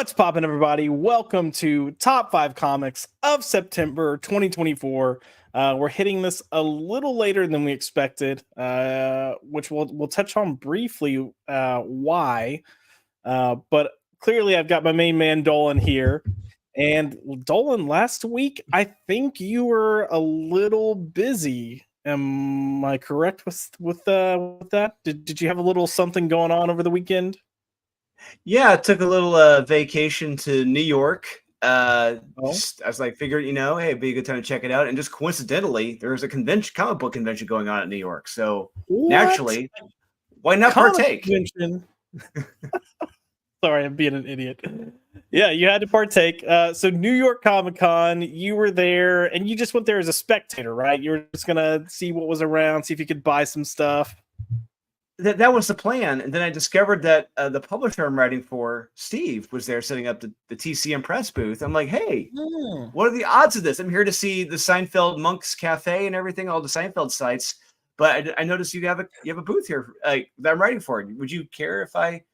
What's poppin', everybody? Welcome to Top 5 Comics of September 2024. We're hitting this a little later than we expected, which we'll touch on briefly why. But clearly, I've got my main man Dolan here. And Dolan, last week, I think you were a little busy. Am I correct with that? Did you have a little something going on over the weekend? Yeah, I took a little vacation to New York. Oh, I was like, figured, hey, it'd be a good time to check it out. And just coincidentally, there's a comic book convention going on in New York. So what? naturally, why not Comic partake? convention. Sorry, I'm being an idiot. Yeah, you had to partake. So New York Comic Con, you were there, and you just went there as a spectator, right? You were just gonna see what was around, see if you could buy some stuff. That was the plan. And then I discovered that the publisher I'm writing for, Steve, was there setting up the TCM press booth. I'm like, hey, what are the odds of this? I'm here to see the Seinfeld Monk's Cafe and everything, all the Seinfeld sites. But I noticed you have a booth here that I'm writing for. Would you care if I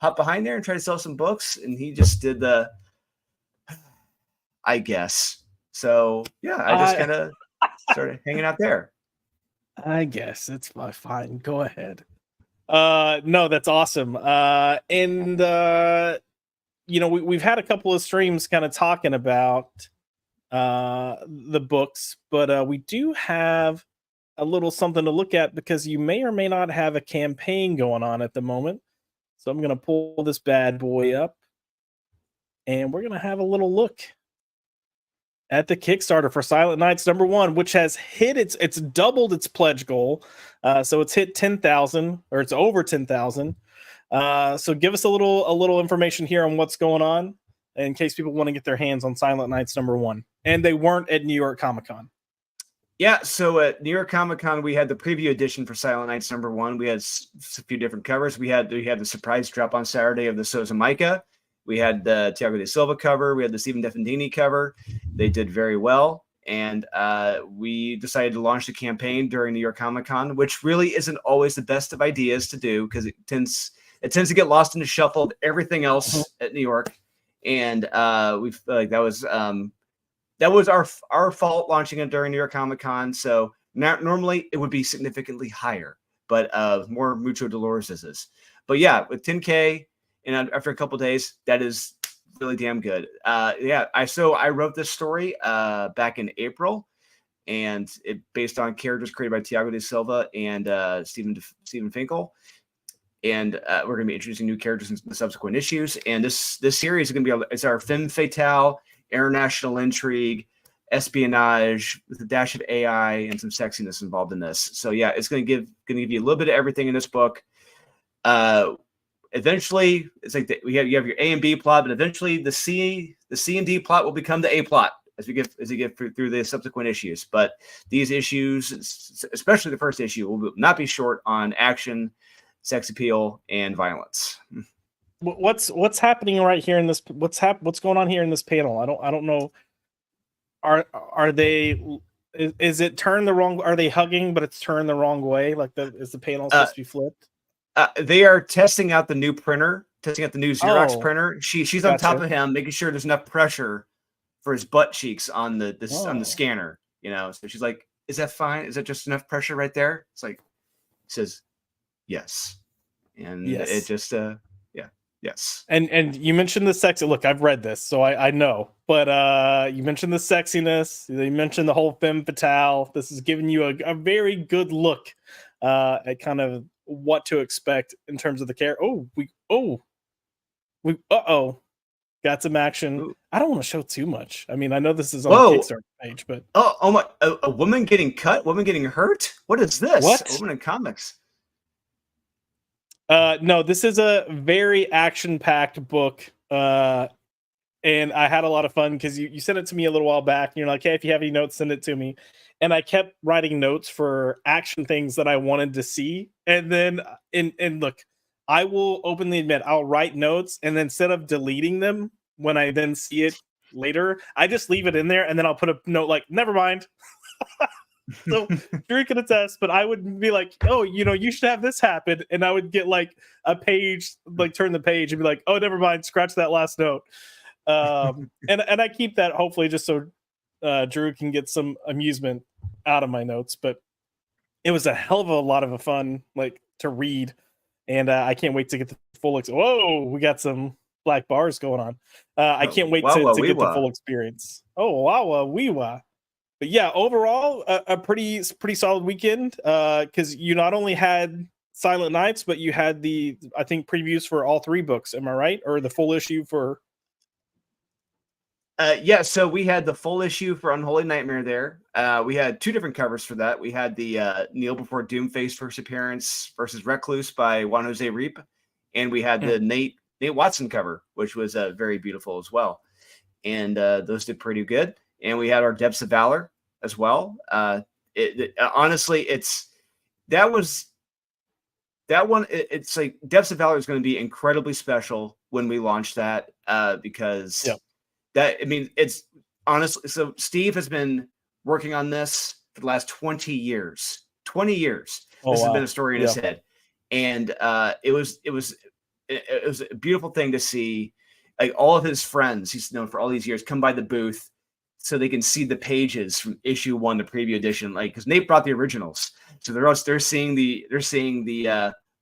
hop behind there and try to sell some books? And he just did the, I guess. So yeah, I just kind of started hanging out there. I guess it's fine. Go ahead. No, that's awesome. We've had a couple of streams kind of talking about the books, but we do have a little something to look at because you may or may not have a campaign going on at the moment. So I'm going to pull this bad boy up and we're going to have a little look at the Kickstarter for Silent Nights #1, which has hit it's doubled its pledge goal. So it's hit 10,000, or it's over 10,000. So give us a little information here on what's going on in case people want to get their hands on Silent Nights #1. And they weren't at New York Comic Con. Yeah, so at New York Comic Con, we had the preview edition for Silent Nights #1. We had a few different covers. We had the surprise drop on Saturday of the Souza Micah. We had the Thiago de Silva cover. We had the Stephen Defendini cover. They did very well. And we decided to launch the campaign during New York Comic Con, which really isn't always the best of ideas to do because it tends to get lost in the shuffle of everything else at New York. And we feel like that was our fault launching it during New York Comic Con. So normally it would be significantly higher, but more mucho dolores is. But yeah, with 10K and after a couple of days, that is really damn good. I wrote this story back in April, and it based on characters created by Thiago de Silva and Stephen Finkel. And we're going to be introducing new characters in the subsequent issues. And this series is going to be it's our femme fatale, international intrigue, espionage with a dash of AI and some sexiness involved in this. So yeah, it's going to give you a little bit of everything in this book. Eventually, it's like you have your A and B plot, but eventually the C and D plot will become the A plot as you get through the subsequent issues. But these issues, especially the first issue, will not be short on action, sex appeal, and violence. What's happening right here in this? What's going on here in this panel? I don't know. Are they? Is it turned the wrong? Are they hugging, but it's turned the wrong way? Like is the panel supposed to be flipped? They are testing out the new printer, testing out the new Xerox printer. She's on top of him, making sure there's enough pressure for his butt cheeks on the scanner. So she's like, "Is that fine? Is that just enough pressure right there?" It's like, he says, "Yes," and it just yes. And you mentioned the sexy. Look, I've read this, so I know. But you mentioned the sexiness. You mentioned the whole femme fatale. This is giving you a very good look at kind of what to expect in terms of the character. Got some action. Ooh. I don't want to show too much. I mean, I know this is on the Kickstarter page, but oh my! A woman getting cut, woman getting hurt. What is this? What? A woman in comics? No, this is a very action-packed book. And I had a lot of fun because you sent it to me a little while back, and you're like, "Hey, if you have any notes, send it to me." And I kept writing notes for action things that I wanted to see. And then, and look, I will openly admit, I'll write notes, and then instead of deleting them when I then see it later, I just leave it in there, and then I'll put a note like, "Never mind." So Drew can attest, but I would be like, oh, you should have this happen. And I would get like a page, like turn the page and be like, oh, never mind, scratch that last note. And I keep that hopefully just so Drew can get some amusement out of my notes. But it was a hell of a lot of a fun like to read. And I can't wait to get the full. Whoa, we got some black bars going on. I can't wait Wow, to get the full experience. Oh, wow, wee wah. But yeah, overall, a pretty solid weekend. Because you not only had Silent Nights, but you had I think previews for all 3 books. Am I right? Or the full issue for? Yeah, so we had the full issue for Unholy Nightmare there. We had 2 different covers for that. We had the Kneel Before Doomface first appearance versus Recluse by Juan Jose Reap, and we had the Nate Watson cover, which was very beautiful as well. And those did pretty good. And we had our Depths of Valor as well. Honestly, that one. It's like Depths of Valor is going to be incredibly special when we launch that because. Yep. It's honestly, so Steve has been working on this for the last 20 years. 20 years. Oh, this wow. has been a story in his head. And it was a beautiful thing to see, like all of his friends he's known for all these years come by the booth so they can see the pages from issue 1 to preview edition. Like, because Nate brought the originals. So they're seeing the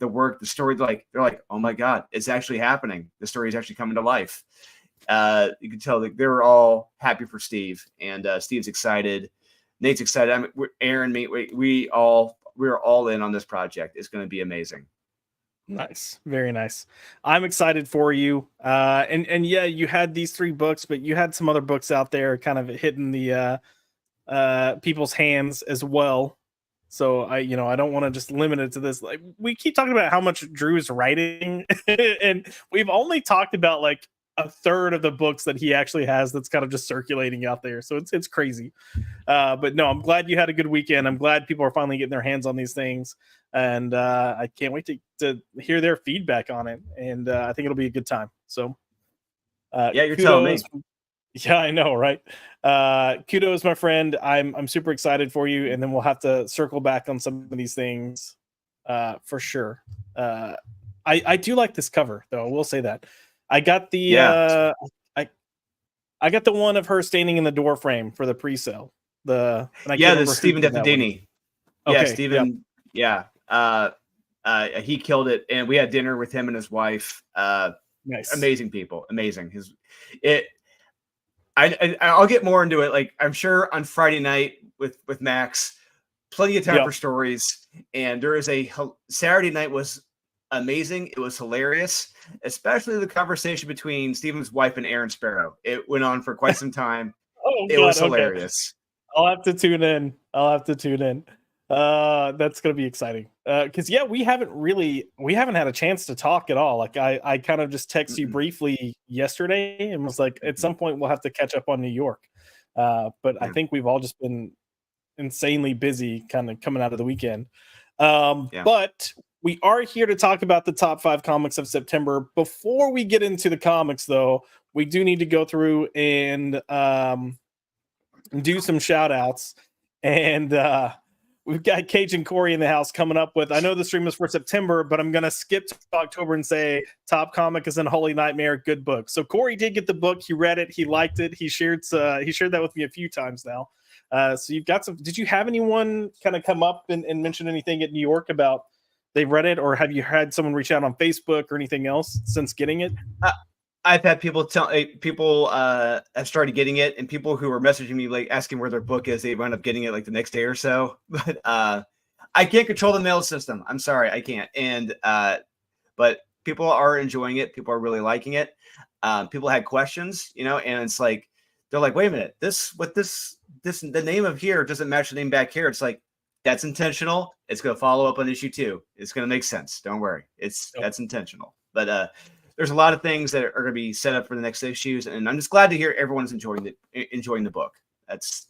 work, the story, they're like, oh my God, it's actually happening. The story is actually coming to life. You can tell that they were all happy for Steve, and Steve's excited. Nate's excited. I mean, Aaron, me, we're all in on this project. It's going to be amazing. Nice, very nice. I'm excited for you. And yeah, you had these 3 books, but you had some other books out there, kind of hitting the people's hands as well. So I don't want to just limit it to this. Like, we keep talking about how much Drew is writing, and we've only talked about like a third of the books that he actually has that's kind of just circulating out there. So it's crazy. But no, I'm glad you had a good weekend. I'm glad people are finally getting their hands on these things. And I can't wait to hear their feedback on it. And I think it'll be a good time. So yeah, you're telling me. Yeah, I know, right? Kudos, my friend. I'm super excited for you. And then we'll have to circle back on some of these things for sure. I do like this cover, though. I will say that. I got the I got the one of her standing in the door frame for the pre-sale. The Stephen Defendini. Okay, yeah, Stephen. Yep. Yeah, he killed it, and we had dinner with him and his wife. Nice, amazing people, amazing. I'll get more into it. Like, I'm sure on Friday night with Max, plenty of time for stories, and there is Saturday night was amazing. It was hilarious, especially the conversation between Stephen's wife and Aaron Sparrow. It went on for quite some time. It was hilarious. I'll have to tune in. That's gonna be exciting. Because we haven't had a chance to talk at all. Like, I kind of just texted you briefly yesterday and was like, at some point we'll have to catch up on New York. But I think we've all just been insanely busy kind of coming out of the weekend. But we are here to talk about the top 5 comics of September. Before we get into the comics, though, we do need to go through and do some shout outs. And we've got Cage and Corey in the house coming up with, I know the stream is for September, but I'm going to skip to October and say top comic is Unholy Nightmare, good book. So Corey did get the book. He read it. He liked it. He shared that with me a few times now. So you've got some. Did you have anyone kind of come up and mention anything at New York about they read it, or have you had someone reach out on Facebook or anything else since getting it? I've had people have started getting it, and people who were messaging me like asking where their book is, they wound up getting it like the next day or so. But I can't control the mail system. I'm sorry, I can't. And but people are enjoying it. People are really liking it. People had questions, and it's like they're like, wait a minute, the name of here doesn't match the name back here. It's like, that's intentional. It's going to follow up on issue 2. It's going to make sense. Don't worry. That's intentional. But there's a lot of things that are going to be set up for the next issues, and I'm just glad to hear everyone's enjoying the book. It's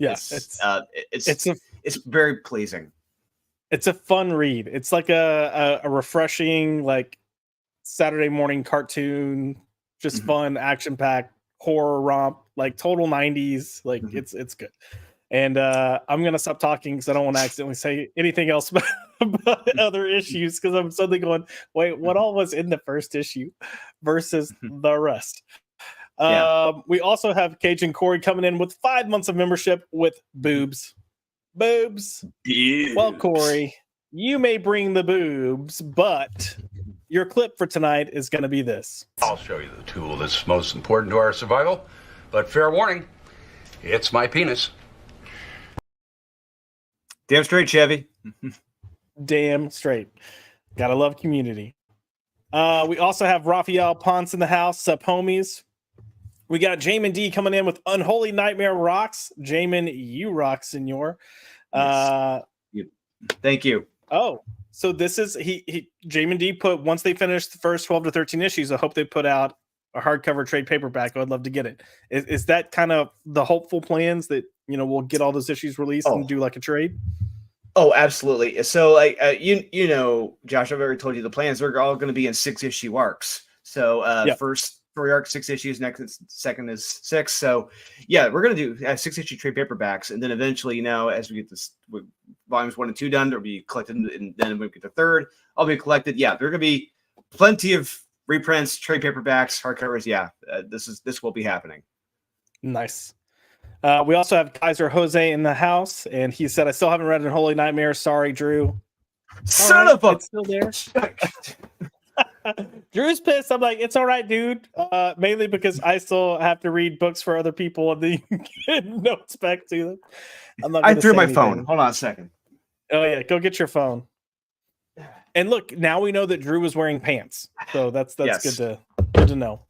very pleasing. It's a fun read. It's like a refreshing, like, Saturday morning cartoon, just fun, action packed horror romp, like total 90s. Like, it's good. And I'm gonna stop talking because I don't want to accidentally say anything else about other issues, because I'm suddenly going, wait, what all was in the first issue versus the rest? Yeah. We also have Cajun Corey coming in with 5 months of membership with boobs. Boobs. Well, Corey, you may bring the boobs, but your clip for tonight is going to be this. I'll show you the tool that's most important to our survival, but fair warning, it's my penis. Damn straight, Chevy. Damn straight. Gotta love Community. We also have Raphael Ponce in the house. Sup, homies. We got Jamin D coming in with Unholy Nightmare rocks. Jamin, you rock, senor. Yes. Thank you. Oh, so this is Jamin D put, once they finish the first 12 to 13 issues, I hope they put out a hardcover trade paperback. I'd love to get it. Is that kind of the hopeful plans, that we'll get all those issues released and do like a trade? Oh, absolutely. So, like, Josh, I've already told you the plans. They're all going to be in 6-issue arcs. So, first 3 arcs, 6 issues. Second is 6. So, yeah, we're going to do 6-issue trade paperbacks, and then eventually, as we get this volumes 1 and 2 done, they'll be collected, and then when we get the third, I'll be collected. Yeah, there are going to be plenty of reprints, trade paperbacks, hardcovers. Yeah, this will be happening. Nice. We also have Kaiser Jose in the house, and he said, I still haven't read Unholy Nightmare. Sorry, Drew. Son of a... It's still there. Drew's pissed. I'm like, it's all right, dude. Mainly because I still have to read books for other people and then get notes back to them. I threw my phone. Hold on a second. Oh, yeah. Go get your phone. And look, now we know that Drew was wearing pants. So that's Yes. good to know.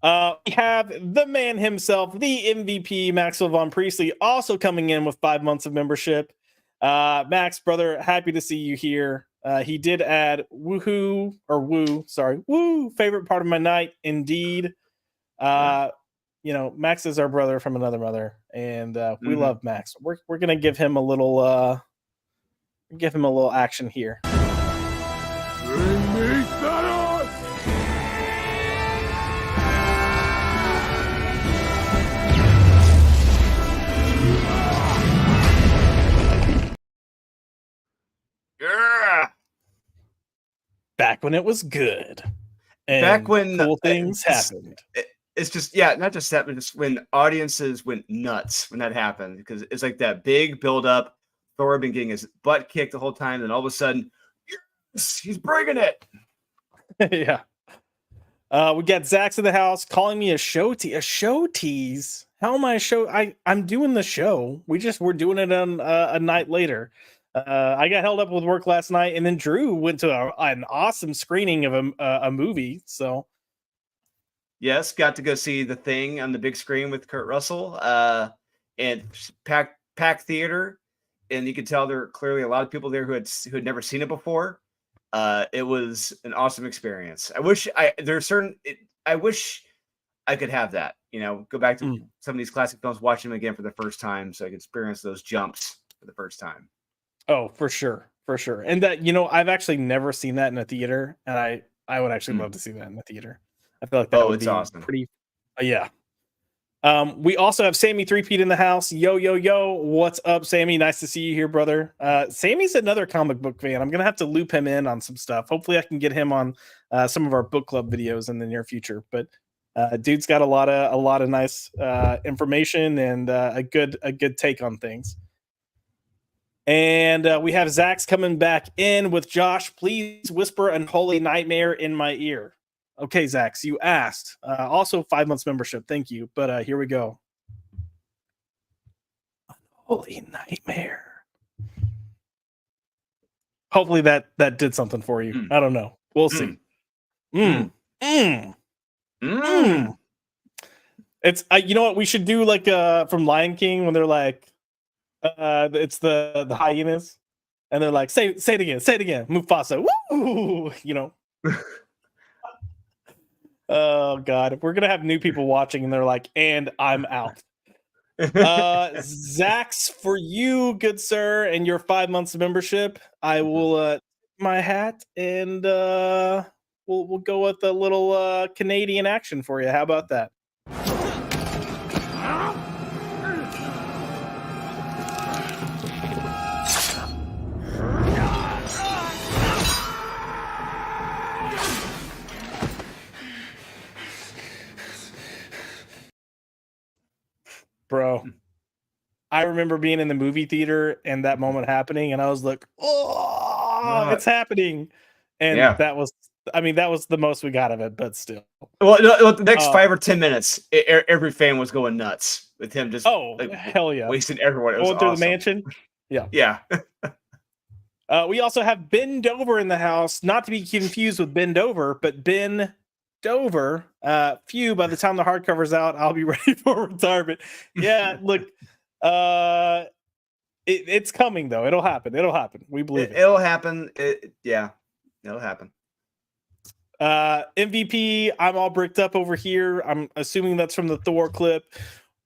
We have the man himself, the MVP, Maxwell Von Priestley, also coming in with 5 months of membership. Max, brother, happy to see you here. He did add woo, favorite part of my night, indeed. Max is our brother from another mother, and we love Max. We're gonna give him a little action here. Bring me Thanos! Yeah. Back when it was good. And Back when cool things happened. It's just, not just that, but just when audiences went nuts when that happened, because it's like that big build up. Thor had been getting his butt kicked the whole time, and all of a sudden, yes, he's bringing it. Yeah. We got Zach's in the house calling me a show tease. How am I a show? I'm doing the show. We're doing it on a night later. I got held up with work last night, and then Drew went to an awesome screening of a movie. So, yes, got to go see The Thing on the big screen with Kurt Russell, and packed theater, and you could tell there are clearly a lot of people there who had never seen it before. It was an awesome experience. I wish I could have that. Go back to some of these classic films, watch them again for the first time, so I could experience those jumps for the first time. Oh, for sure. And that, I've actually never seen that in a theater, and I would actually love to see that in the theater. I feel like that would it's be awesome. Pretty, yeah. We also have Sammy Threepeat in the house. Yo, what's up, Sammy? Nice to see you here, brother. Sammy's another comic book fan. I'm gonna have to loop him in on some stuff. Hopefully, I can get him on some of our book club videos in the near future. But dude's got a lot of nice information and a good take on things. And we have Zach's coming back in with Josh. Please whisper Unholy Nightmare in my ear. Okay, Zach, you asked. Also, 5 months membership. Thank you. But here we go. Unholy Nightmare. Hopefully that did something for you. I don't know. We'll see. It's you know what we should do, like from Lion King, when they're like it's the hyenas and they're like, say it again, Mufasa. Woo! Oh god, we're gonna have new people watching and they're like, and I'm out. Zach's for you, good sir, and your 5 months of membership. I will my hat and we'll go with a little Canadian action for you. How about that? I remember being in the movie theater and that moment happening, and I was like, "Oh, it's happening!" And that was the most we got of it, but still. Well, no, the next 5 or 10 minutes, every fan was going nuts with him just hell yeah, wasting everyone. It was going through awesome. the mansion. Yeah. Yeah. We also have Ben Dover in the house, not to be confused with Ben Dover, but Ben Dover. Phew, by the time the hardcover's out, I'll be ready for retirement. Yeah, look, it's coming though. It'll happen. We believe it. It'll happen. It'll happen. MVP, I'm all bricked up over here. I'm assuming that's from the Thor clip.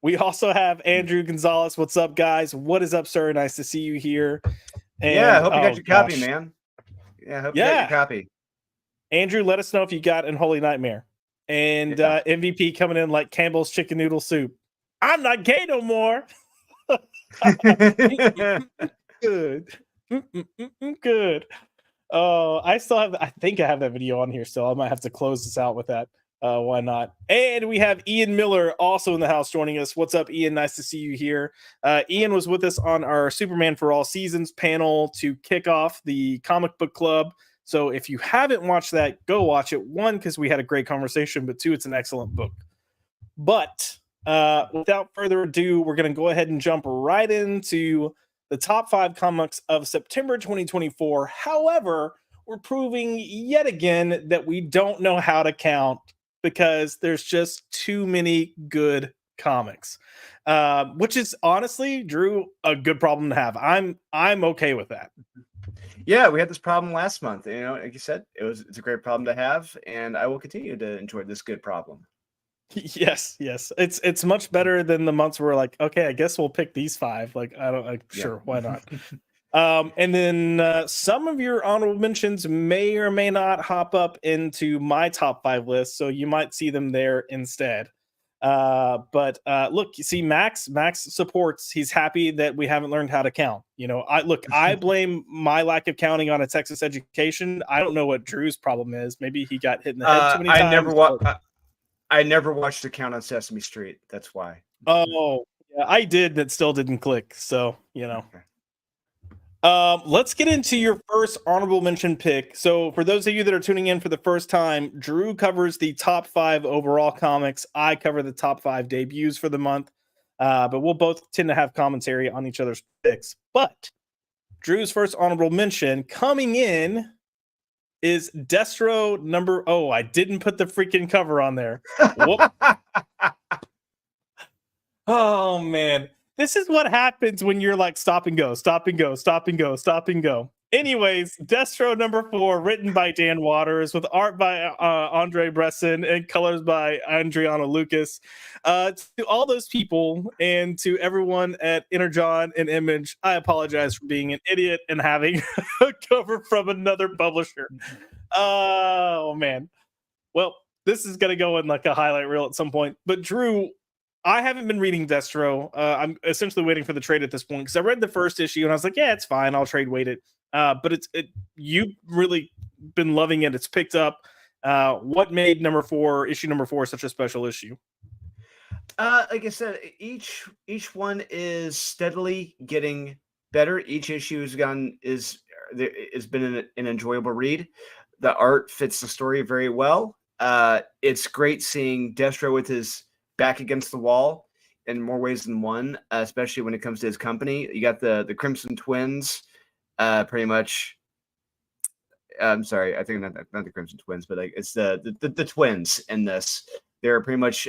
We also have Andrew Gonzalez. What's up, guys? What is up, sir? Nice to see you here. And, I hope you got your copy, man. Yeah, I hope you got your copy. Andrew, let us know if you got Unholy Nightmare. And MVP coming in like Campbell's chicken noodle soup. I'm not gay no more. Good. Good. Oh, I think I have that video on here still. I might have to close this out with that. Why not? And we have Ian Miller also in the house joining us. What's up, Ian? Nice to see you here. Ian was with us on our Superman for All Seasons panel to kick off the comic book club. So if you haven't watched that, go watch it. One, because we had a great conversation, but two, it's an excellent book. But without further ado, we're going to go ahead and jump right into the top 5 comics of September 2024. However, we're proving yet again that we don't know how to count because there's just too many good comics, which is honestly, Drew, a good problem to have. I'm okay with that. Yeah, we had this problem last month. You know, like you said, it's a great problem to have, and I will continue to enjoy this good problem. Yes. It's much better than the months where like, okay, I guess we'll pick these 5. Like, sure, why not? And then some of your honorable mentions may or may not hop up into my top 5 list, so you might see them there instead. But look, you see, Max supports. He's happy that we haven't learned how to count. You know, I blame my lack of counting on a Texas education. I don't know what Drew's problem is. Maybe he got hit in the head too many times. I never watched The Count on Sesame Street. That's why. Oh, yeah, I did, but still didn't click. So, you know. Okay. Let's get into your first honorable mention pick. So for those of you that are tuning in for the first time, Drew covers the top 5 overall comics. I cover the top 5 debuts for the month. But we'll both tend to have commentary on each other's picks. But Drew's first honorable mention coming in is Destro number... Oh, I didn't put the freaking cover on there. Oh, man. This is what happens when you're like stop and go. Anyways, Destro number 4, written by Dan Waters, with art by Andre Bresson and colors by Adriano Lucas. To all those people and to everyone at Energon and Image, I apologize for being an idiot and having a cover from another publisher. Oh, man. Well, this is going to go in like a highlight reel at some point. But Drew, I haven't been reading Destro. I'm essentially waiting for the trade at this point because I read the first issue and I was like, yeah, it's fine. I'll trade weight it. But you've really been loving it. It's picked up. What made issue number 4 such a special issue? Like I said, each one is steadily getting better. Each issue has been an enjoyable read. The art fits the story very well. It's great seeing Destro with his back against the wall in more ways than one, especially when it comes to his company. You got the Crimson Twins, pretty much. I'm sorry, I think not the Crimson Twins, but like it's the twins in this. They're pretty much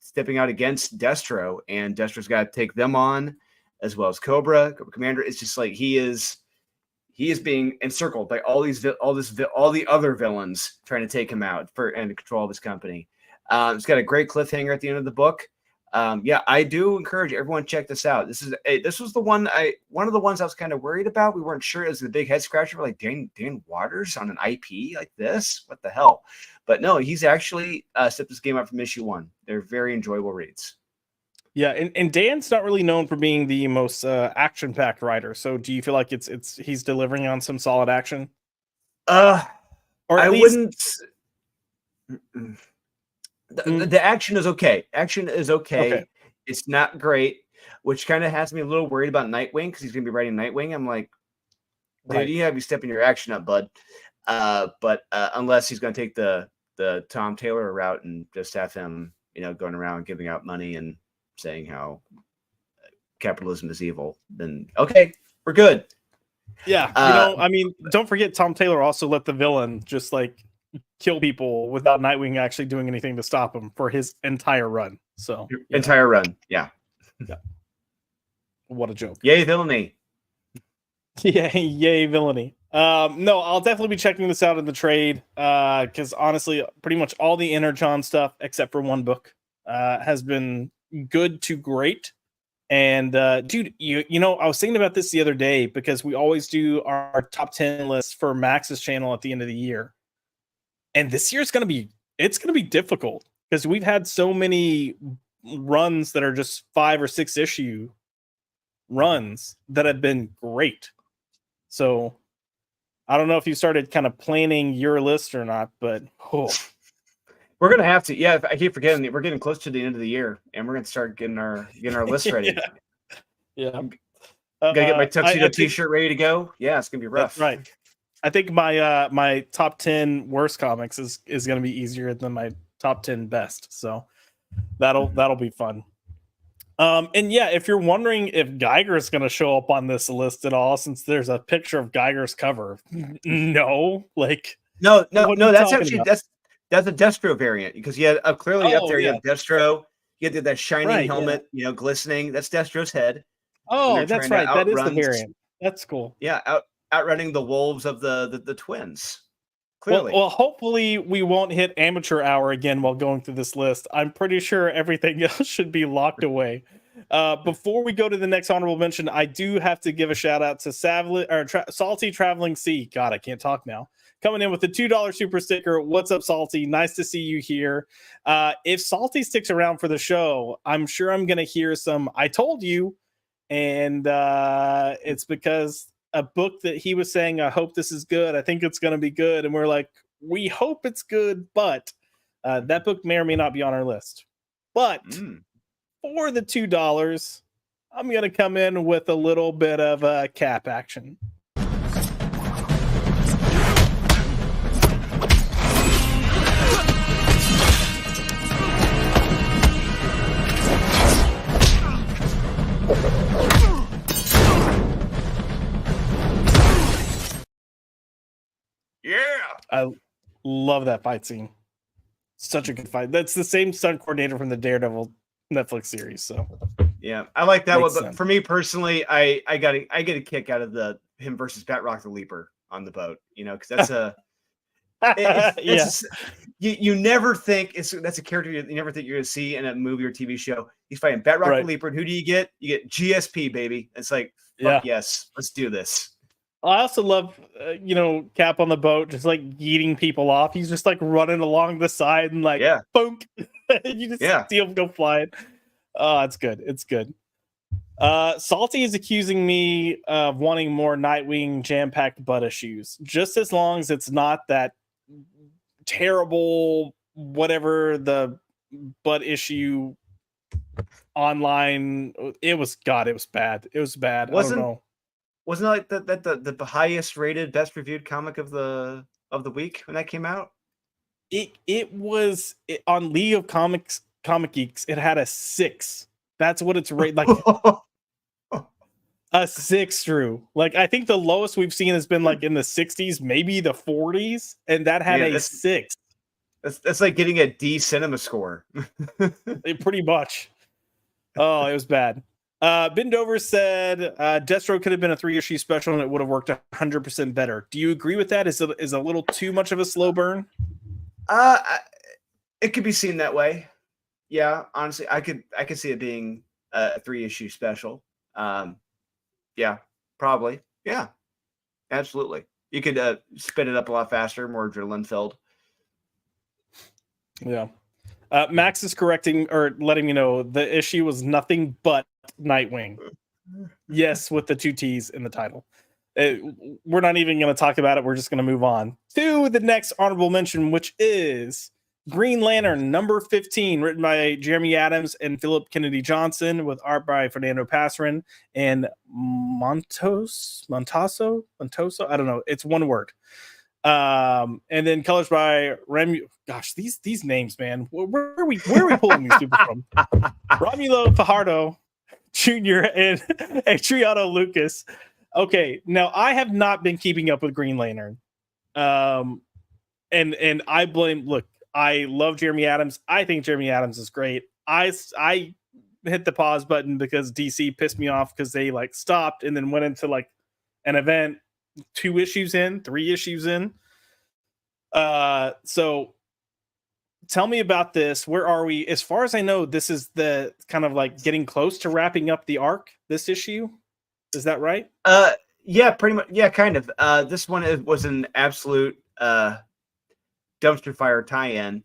stepping out against Destro, and Destro's got to take them on, as well as Cobra Commander. It's just like he is being encircled by all the other villains trying to take him out and control his company. It's got a great cliffhanger at the end of the book. I do encourage everyone to check this out. This was one of the ones I was kind of worried about. We weren't sure it was the big head scratcher. We're like, Dan Waters on an IP like this? What the hell? But no, he's actually stepped this game up from issue 1. They're very enjoyable reads. Yeah, and Dan's not really known for being the most action-packed writer. So do you feel like he's delivering on some solid action? Or I wouldn't. The action is okay. Okay. It's not great. which kind of has me a little worried about Nightwing because he's going to be writing Nightwing. I'm like, dude, Right. you got to be stepping your action up, bud. But unless he's going to take the Tom Taylor route and just have him, going around giving out money and saying how capitalism is evil, then okay, we're good. Yeah, I mean, don't forget Tom Taylor also let the villain just like kill people without Nightwing actually doing anything to stop him for his entire run. So entire run, yeah. What a joke! Yay villainy! Yay villainy! No, I'll definitely be checking this out in the trade because honestly, pretty much all the Energon stuff except for one book has been good to great. And dude, I was thinking about this the other day because we always do our top 10 list for Max's channel at the end of the year. And this year it's gonna be difficult because we've had so many runs that are just 5 or 6 issue runs that have been great. So I don't know if you started kind of planning your list or not, but we're gonna have to. Yeah, I keep forgetting that we're getting close to the end of the year, and we're gonna start getting our list ready. Yeah. Gotta get my tuxedo T-shirt ready to go. Yeah, it's gonna be rough. That's right. I think my my top 10 worst comics is gonna be easier than my top 10 best. So that'll be fun. And yeah, if you're wondering if Geiger is going to show up on this list at all, since there's a picture of Geiger's cover, no, that's actually that's a Destro variant because you had clearly up there you have Destro, you had that shiny helmet, glistening. That's Destro's head. Oh, that's right. That is the variant. That's cool. Yeah, outrunning the wolves of the twins. Clearly. Well, hopefully we won't hit amateur hour again while going through this list. I'm pretty sure everything else should be locked away. Before we go to the next honorable mention, I do have to give a shout out to Salty Traveling Sea. God, I can't talk now. Coming in with the $2 super sticker. What's up, Salty? Nice to see you here. If Salty sticks around for the show, I'm sure I'm going to hear some "I told you," and it's because a book that he was saying, I hope this is good. I think it's going to be good. And we're like, we hope it's good, but that book may or may not be on our list. But for the $2, I'm going to come in with a little bit of cap action. Yeah, I love that fight scene. Such a good fight. That's the same stunt coordinator from the Daredevil Netflix series. So yeah, I like that Makes one. But sense. for me personally, I get a kick out of him versus Bat Rock the Leaper on the boat. Because that's you never think that's a character you never think you're gonna see in a movie or TV show. He's fighting Bat Rock the Leaper, and who do you get? You get GSP, baby. It's like, fuck yes, let's do this. I also love, Cap on the boat, just like yeeting people off. He's just like running along the side and like, boom, you just see him go flying. Oh, it's good. It's good. Salty is accusing me of wanting more Nightwing jam-packed butt issues, just as long as it's not that terrible, whatever the butt issue online. It was bad. It was bad. I don't know. Wasn't it like the highest rated, best reviewed comic of the week when that came out? It was on League of Comic Geeks. It had a 6. That's what it's rated, like a 6, Drew. Like I think the lowest we've seen has been like in the 60s, maybe the 40s, and that had a 6. That's like getting a D cinema score. Pretty much. Oh, it was bad. Bindover said Destro could have been a 3-issue special and it would have worked 100% better. Do you agree with that? Is a little too much of a slow burn? It could be seen that way. Yeah, honestly, I could see it being a 3-issue special. Yeah, probably. Yeah, absolutely. You could spin it up a lot faster, more adrenaline filled. Yeah. Max is correcting or letting me know the issue was nothing but Nightwing. Yes, with the 2 T's in the title. We're not even going to talk about it. We're just going to move on to the next honorable mention, which is Green Lantern number 15, written by Jeremy Adams and Philip Kennedy Johnson, with art by Fernando Passarin and Montoso. I don't know. It's one word. And then colors by Gosh, these names, man. Where are we pulling these people from? Romulo Fajardo Jr. and Adriano Lucas. Okay, now I have not been keeping up with Green Lantern. And I blame. Look, I love Jeremy Adams. I think Jeremy Adams is great. I hit the pause button because DC pissed me off because they like stopped and then went into like an event 2 issues in, 3 issues in. So tell me about this. Where are we? As far as I know, this is the kind of like getting close to wrapping up the arc, this issue. Is that right? Yeah, pretty much. Yeah, kind of. This one was an absolute dumpster fire tie-in,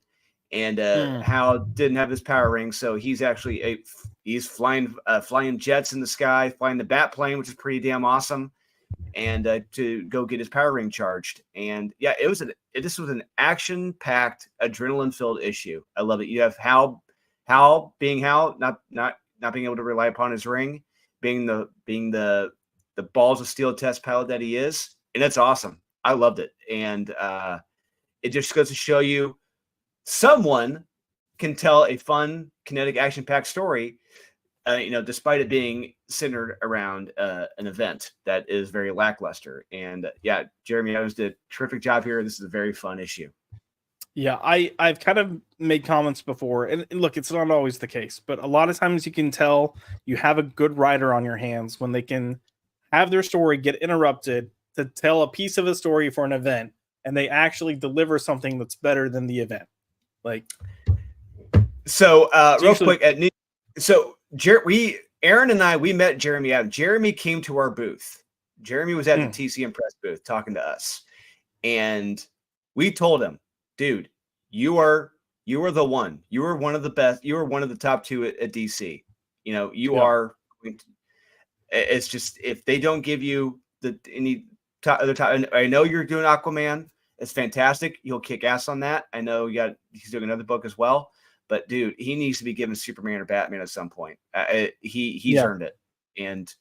and Hal didn't have his power ring, so he's actually he's flying jets in the sky, flying the bat plane, which is pretty damn awesome, and to go get his power ring charged. And yeah, this was an action-packed, adrenaline-filled issue. I love it. You have Hal being Hal, not being able to rely upon his ring, being the balls of steel test pilot that he is, and that's awesome. I loved it, and it just goes to show you someone can tell a fun, kinetic, action-packed story, despite it being centered around an event that is very lackluster. And yeah, Jeremy Adams did a terrific job here. This is a very fun issue. Yeah, I've kind of made comments before, and look, it's not always the case, but a lot of times you can tell you have a good writer on your hands when they can have their story get interrupted to tell a piece of a story for an event, and they actually deliver something that's better than the event. Like, so real quick, Aaron and I, we met Jeremy Adams. Jeremy came to our booth. Jeremy was at the TCM Press booth talking to us, and we told him, dude, you are the one. You are one of the best. You are one of the top 2 at DC. You are. It's just, if they don't give you any other top, I know you're doing Aquaman. It's fantastic. He'll kick ass on that. I know he's doing another book as well. But dude, he needs to be given Superman or Batman at some point. He's earned it, and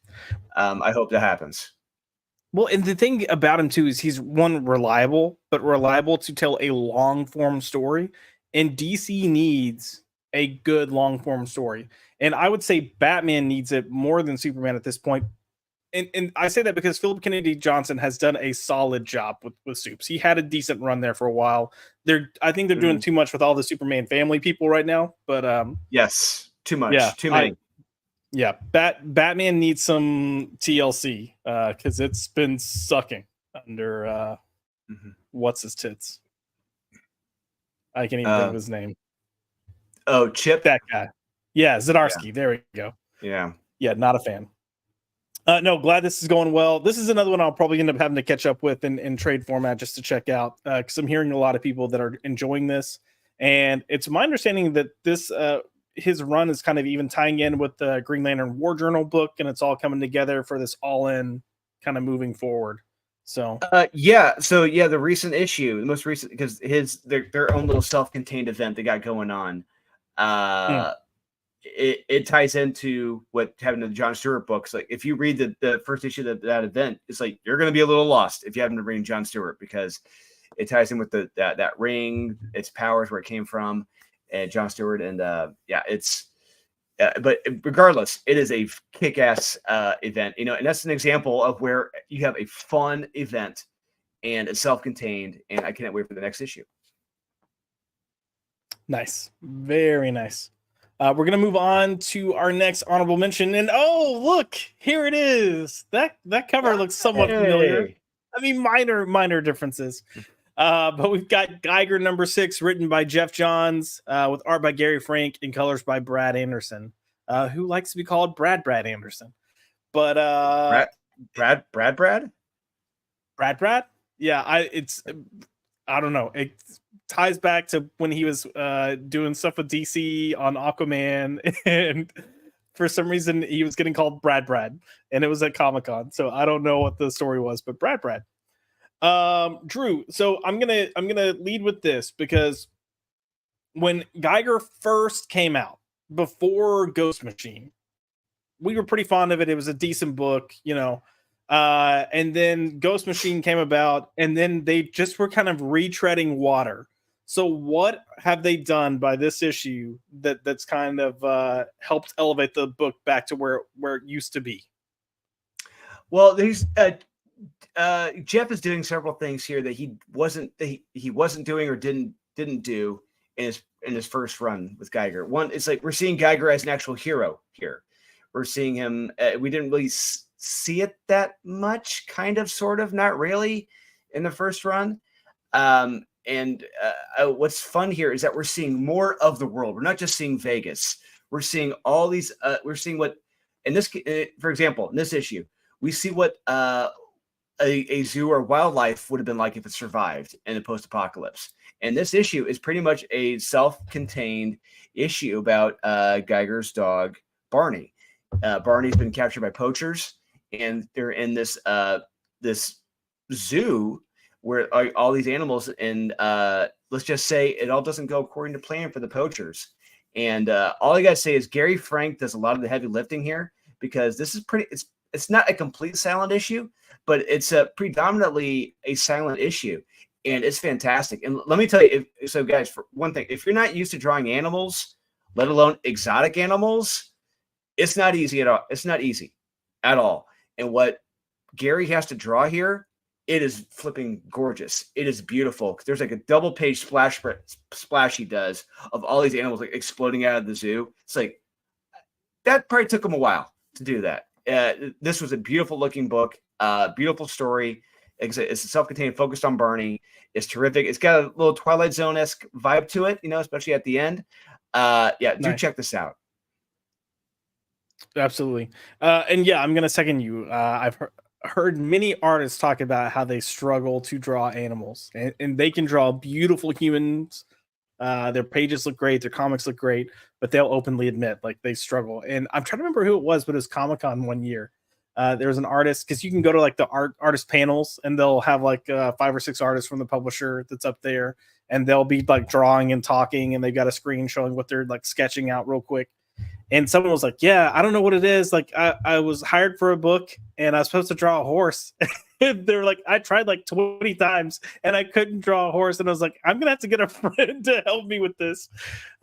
I hope that happens. Well, and the thing about him too is he's reliable to tell a long form story, and DC needs a good long form story. And I would say Batman needs it more than Superman at this point. And I say that because Philip Kennedy Johnson has done a solid job with Supes. He had a decent run there for a while. I think they're doing too much with all the Superman family people right now. But yes, too much. Yeah, too many. Batman needs some TLC because it's been sucking under what's his tits. I can't even think of his name. Oh, Chip, that guy. Yeah, Zdarsky. Yeah. There we go. Yeah, not a fan. No, glad this is going well. This is another one I'll probably end up having to catch up with in trade format just to check out, because I'm hearing a lot of people that are enjoying this. And it's my understanding that this his run is kind of even tying in with the Green Lantern War Journal book, and it's all coming together for this all-in kind of moving forward. So the recent issue, the most recent, because their own little self-contained event they got going on. It ties into what happened to the John Stewart books. Like, if you read the first issue of that event, it's like you're going to be a little lost if you haven't read John Stewart, because it ties in with that ring, its powers, where it came from, and John Stewart. And but regardless, it is a kick-ass event, and that's an example of where you have a fun event and it's self-contained, and I can't wait for the next issue. Nice. Very nice. We're going to move on to our next honorable mention. And oh, look, here it is. That cover looks somewhat familiar. I mean, minor differences. But we've got Geiger number 6, written by Jeff Johns, with art by Gary Frank and colors by Brad Anderson, who likes to be called Brad Anderson. But Brad? Yeah, I don't know. It ties back to when he was doing stuff with DC on Aquaman, and for some reason he was getting called Brad, and it was at Comic-Con. So I don't know what the story was, but Brad. Drew, so I'm gonna lead with this, because when Geiger first came out, before Ghost Machine, we were pretty fond of it. It was a decent book, you know. And then Ghost Machine came about, and then they just were kind of retreading water. So what have they done by this issue that's kind of helped elevate the book back to where it used to be? Well, Jeff is doing several things here that he wasn't doing or didn't do in his first run with Geiger. One, it's like we're seeing Geiger as an actual hero here. We're seeing him. We didn't really see it that much, kind of, sort of, not really, in the first run. What's fun here is that we're seeing more of the world. We're not just seeing Vegas. We're seeing all these. We're seeing what, in this, for example, in this issue, we see what a zoo or wildlife would have been like if it survived in a post-apocalypse. And this issue is pretty much a self-contained issue about Geiger's dog, Barney. Barney's been captured by poachers, and they're in this zoo where all these animals, and let's just say it all doesn't go according to plan for the poachers. And all I gotta say is Gary Frank does a lot of the heavy lifting here, because this is it's not a complete silent issue, but it's a predominantly a silent issue, and it's fantastic. And let me tell you, so guys, for one thing, if you're not used to drawing animals, let alone exotic animals, it's not easy at all. It's not easy at all. And what Gary has to draw here, it is flipping gorgeous. It is beautiful. There's like a double page splash he does of all these animals like exploding out of the zoo. It's like, that probably took him a while to do that. This was a beautiful looking book, beautiful story. It's a self-contained, focused on Barney. It's terrific. It's got a little Twilight Zone-esque vibe to it, you know, especially at the end. Do check this out. Absolutely. And yeah, I'm going to second you. I've heard many artists talk about how they struggle to draw animals, and they can draw beautiful humans. Their pages look great, their comics look great, but they'll openly admit like they struggle. And I'm trying to remember who it was, but it was Comic-Con one year. There was an artist, because you can go to like the artist panels, and they'll have like 5 or 6 artists from the publisher that's up there, and they'll be like drawing and talking, and they've got a screen showing what they're like sketching out real quick. And someone was like, yeah, I don't know what it is. Like I was hired for a book, and I was supposed to draw a horse. They're like, I tried like 20 times and I couldn't draw a horse. And I was like, I'm going to have to get a friend to help me with this.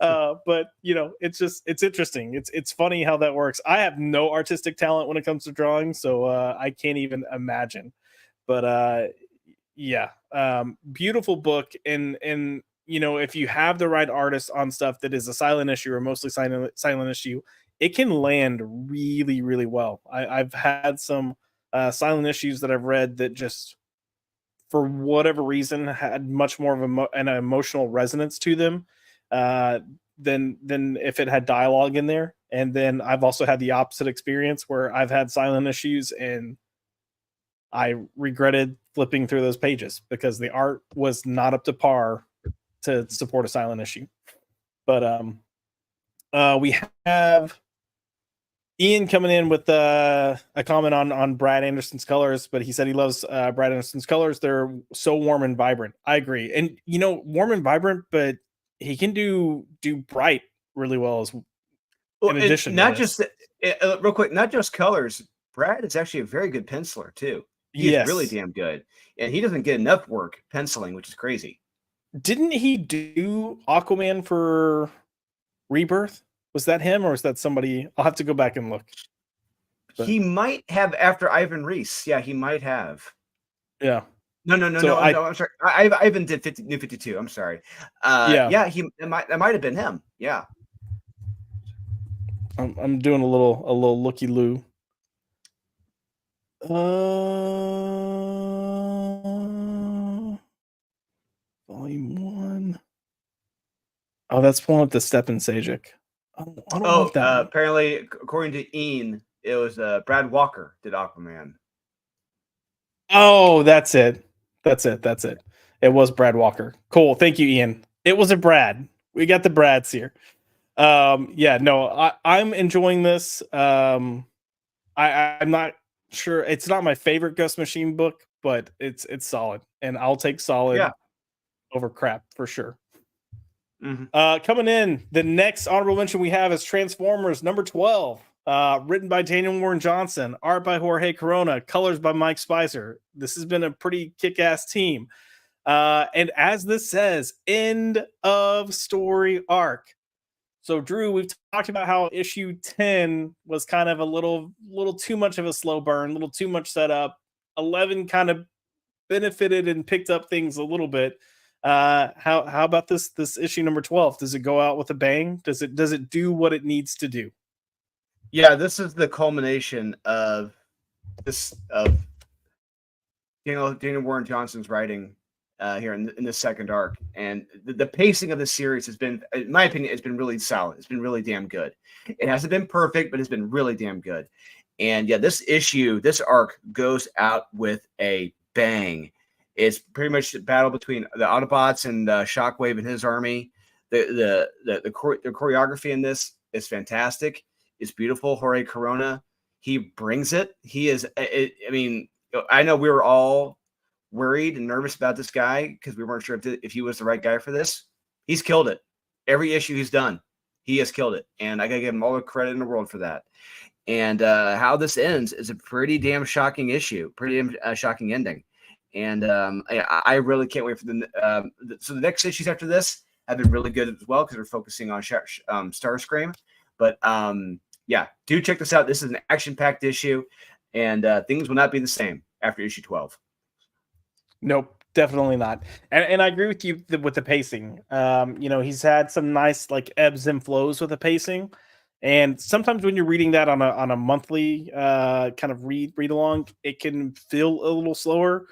But you know, it's interesting. It's funny how that works. I have no artistic talent when it comes to drawing, so I can't even imagine. But yeah, beautiful book. And you know, if you have the right artist on stuff that is a silent issue or mostly silent issue, it can land really, really well. I've had some silent issues that I've read that just, for whatever reason, had much more of an emotional resonance to them than if it had dialogue in there. And then I've also had the opposite experience where I've had silent issues and I regretted flipping through those pages because the art was not up to par to support a silent issue. But we have Ian coming in with a comment on Brad Anderson's colors, but he said he loves Brad Anderson's colors. They're so warm and vibrant. I agree. And you know, warm and vibrant, but he can do bright really well as in addition. Not just real quick, not just colors. Brad is actually a very good penciler too. He's really damn good, and he doesn't get enough work penciling, which is crazy. Didn't he do Aquaman for Rebirth? Was that him or is that somebody? I'll have to go back and look. But he might have after Ivan Reis. Yeah, he might have. Yeah. No. I'm sorry. Ivan did New 52. I'm sorry. Yeah. It might have been him. Yeah. I'm doing a little looky loo. Volume 1. Oh, that's pulling up the Stepan Sajic. I don't know that apparently, according to Ian, it was Brad Walker did Aquaman. Oh, that's it. It was Brad Walker. Cool. Thank you, Ian. It was a Brad. We got the Brads here. Yeah, no, I'm enjoying this. I'm not sure. It's not my favorite Ghost Machine book, but it's solid, and I'll take solid over crap for sure. Coming in, the next honorable mention we have is Transformers number 12. Written by Daniel Warren Johnson, art by Jorge Corona, colors by Mike Spicer. This has been a pretty kick-ass team. And as this says, end of story arc. So, Drew, we've talked about how issue 10 was kind of a little too much of a slow burn, a little too much setup. 11 kind of benefited and picked up things a little bit. How about this issue number 12? Does it go out with a bang? Does it do what it needs to do? Yeah, this is the culmination of Daniel Warren Johnson's writing here in the second arc, and the pacing of the series has been, in my opinion, it's been really solid. It's been really damn good. It hasn't been perfect, but it's been really damn good. And yeah, this arc goes out with a bang. It's pretty much a battle between the Autobots and Shockwave and his army. The choreography in this is fantastic. It's beautiful. Jorge Corona, he brings it. He is. I mean, I know we were all worried and nervous about this guy because we weren't sure if he was the right guy for this. He's killed it. Every issue he's done, he has killed it, and I gotta give him all the credit in the world for that. And how this ends is a pretty damn shocking issue, pretty damn shocking ending. And I really can't wait for so the next issues after this have been really good as well because we're focusing on Starscream. But yeah, do check this out. This is an action-packed issue, and things will not be the same after issue 12. Nope, definitely not. And I agree with you with the pacing. He's had some nice like ebbs and flows with the pacing. And sometimes when you're reading that on a monthly kind of read along, it can feel a little slower.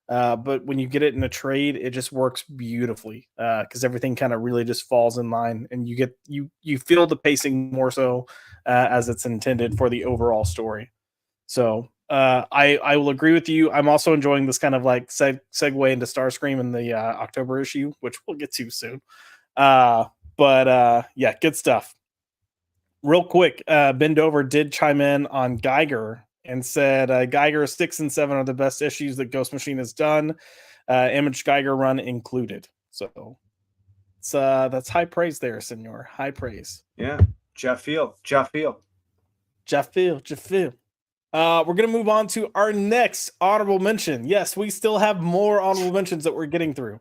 But when you get it in a trade, it just works beautifully because everything kind of really just falls in line, and you feel the pacing more so as it's intended for the overall story. So I will agree with you. I'm also enjoying this kind of like segue into Starscream in the October issue, which we'll get to soon. But yeah, good stuff. Real quick, Ben Dover did chime in on Geiger and said Geiger 6 and 7 are the best issues that Ghost Machine has done, Image Geiger run included. So that's high praise there, Senor. High praise. Yeah, Jeff Field. We're going to move on to our next honorable mention. Yes, we still have more honorable mentions that we're getting through.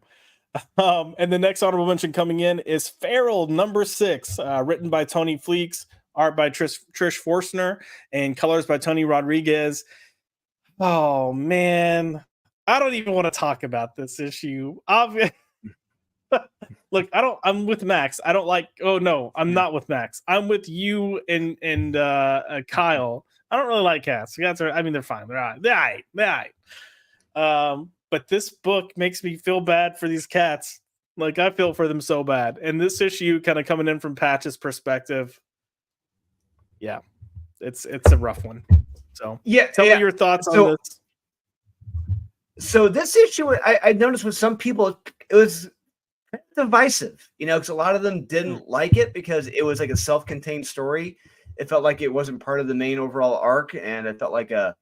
And the next honorable mention coming in is Feral number 6, written by Tony Fleeks, art by Trish Forstner, and colors by Tony Rodriguez. Oh, man. I don't even want to talk about this issue. Look, I'm with Max. I don't like, oh no, I'm not with Max. I'm with you and Kyle. I don't really like cats. Cats are, I mean, they're fine. They're all right. But this book makes me feel bad for these cats. Like, I feel for them so bad. And this issue kind of coming in from Patch's perspective. Yeah, it's a rough one. So yeah, tell me your thoughts on this. So this issue, I noticed with some people, it was divisive, because a lot of them didn't like it because it was like a self-contained story. It felt like it wasn't part of the main overall arc, and it felt like a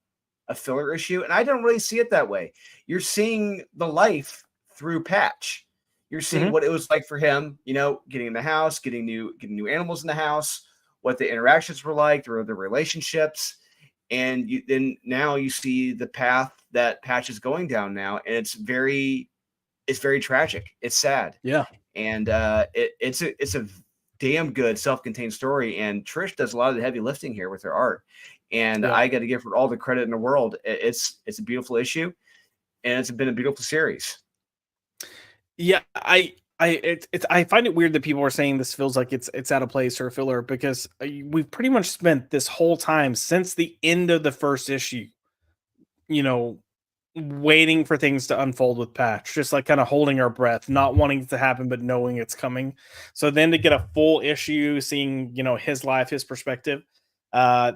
filler issue. And I don't really see it that way. You're seeing the life through Patch. You're seeing what it was like for him, getting in the house, getting new animals in the house, what the interactions were like, the relationships. And then now you see the path that Patch is going down now, and it's very tragic. It's sad. Yeah. And it's a damn good self-contained story. And Trish does a lot of the heavy lifting here with her art. And I got to give her all the credit in the world. It's a beautiful issue, and it's been a beautiful series. Yeah, I find it weird that people are saying this feels like it's out of place or a filler, because we've pretty much spent this whole time since the end of the first issue, waiting for things to unfold with Patch, just like kind of holding our breath, not wanting it to happen, but knowing it's coming. So then to get a full issue, seeing, his life, his perspective, it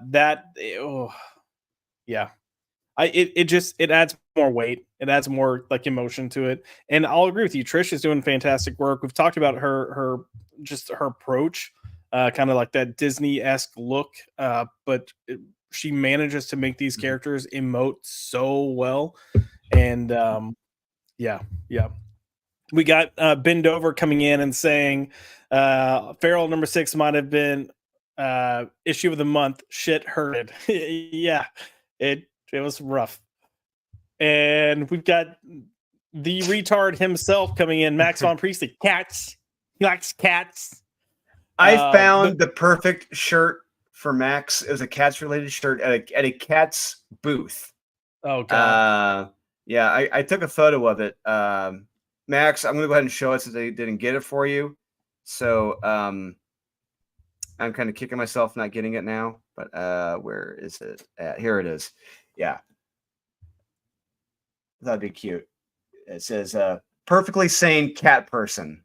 adds more weight. It adds more like emotion to it. And I'll agree with you. Trish is doing fantastic work. We've talked about her approach, kind of like that Disney-esque look. But she manages to make these characters emote so well. And yeah. we got Bend Over coming in and saying Feral number 6 might have been issue of the month. Shit hurted. Yeah, it was rough. And we've got the retard himself coming in, Max von Priestley. Cats. He likes cats. I found the perfect shirt for Max. It was a cats related shirt at a cats booth. Oh god. Yeah, I took a photo of it. Max, I'm gonna go ahead and show it since I didn't get it for you. So I'm kind of kicking myself not getting it now, but where is it at? Here it is. Yeah. That'd be cute. It says perfectly sane cat person.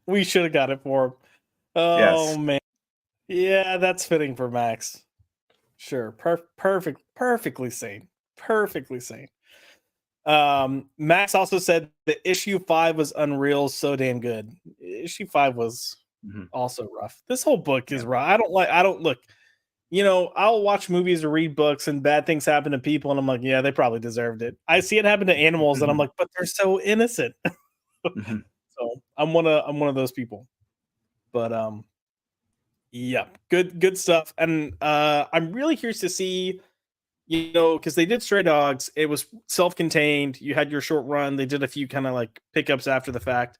We should have got it for him. Oh Yes. man. Yeah, that's fitting for Max. Sure. Perfectly sane. Perfectly sane. Max also said that issue 5 was unreal, so damn good. Issue 5 was also rough. This whole book is rough. I don't look, I'll watch movies or read books and bad things happen to people and I'm like, yeah, they probably deserved it. I see it happen to animals and I'm like, but they're so innocent. So I'm one of those people. But yeah, good stuff. And I'm really curious to see, because they did Stray Dogs, it was self-contained. You had your short run. They did a few kind of like pickups after the fact.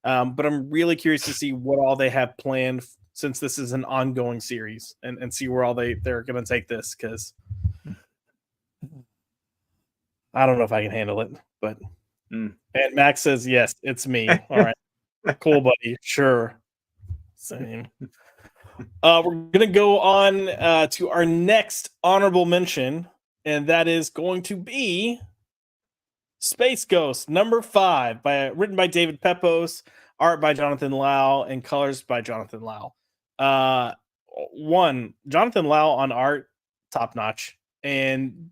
But I'm really curious to see what all they have planned since this is an ongoing series and see where all they're going to take this, because I don't know if I can handle it. But and Max says, yes, it's me. All right. Cool, buddy. Sure. Same. We're going to go on to our next honorable mention, and that is going to be Space Ghost number 5, written by David Pepos, art by Jonathan Lau, and colors by Jonathan Lau. Jonathan Lau on art, top notch, and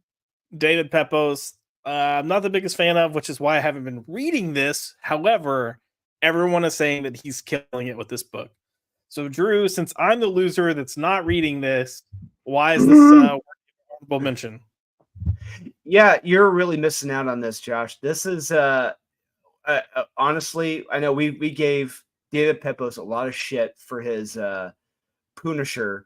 David Pepos, I'm not the biggest fan of, which is why I haven't been reading this. However, everyone is saying that he's killing it with this book. So, Drew, since I'm the loser that's not reading this, why is this honorable mention? Yeah, you're really missing out on this, Josh. This is honestly, I know we gave David Pepos a lot of shit for his Punisher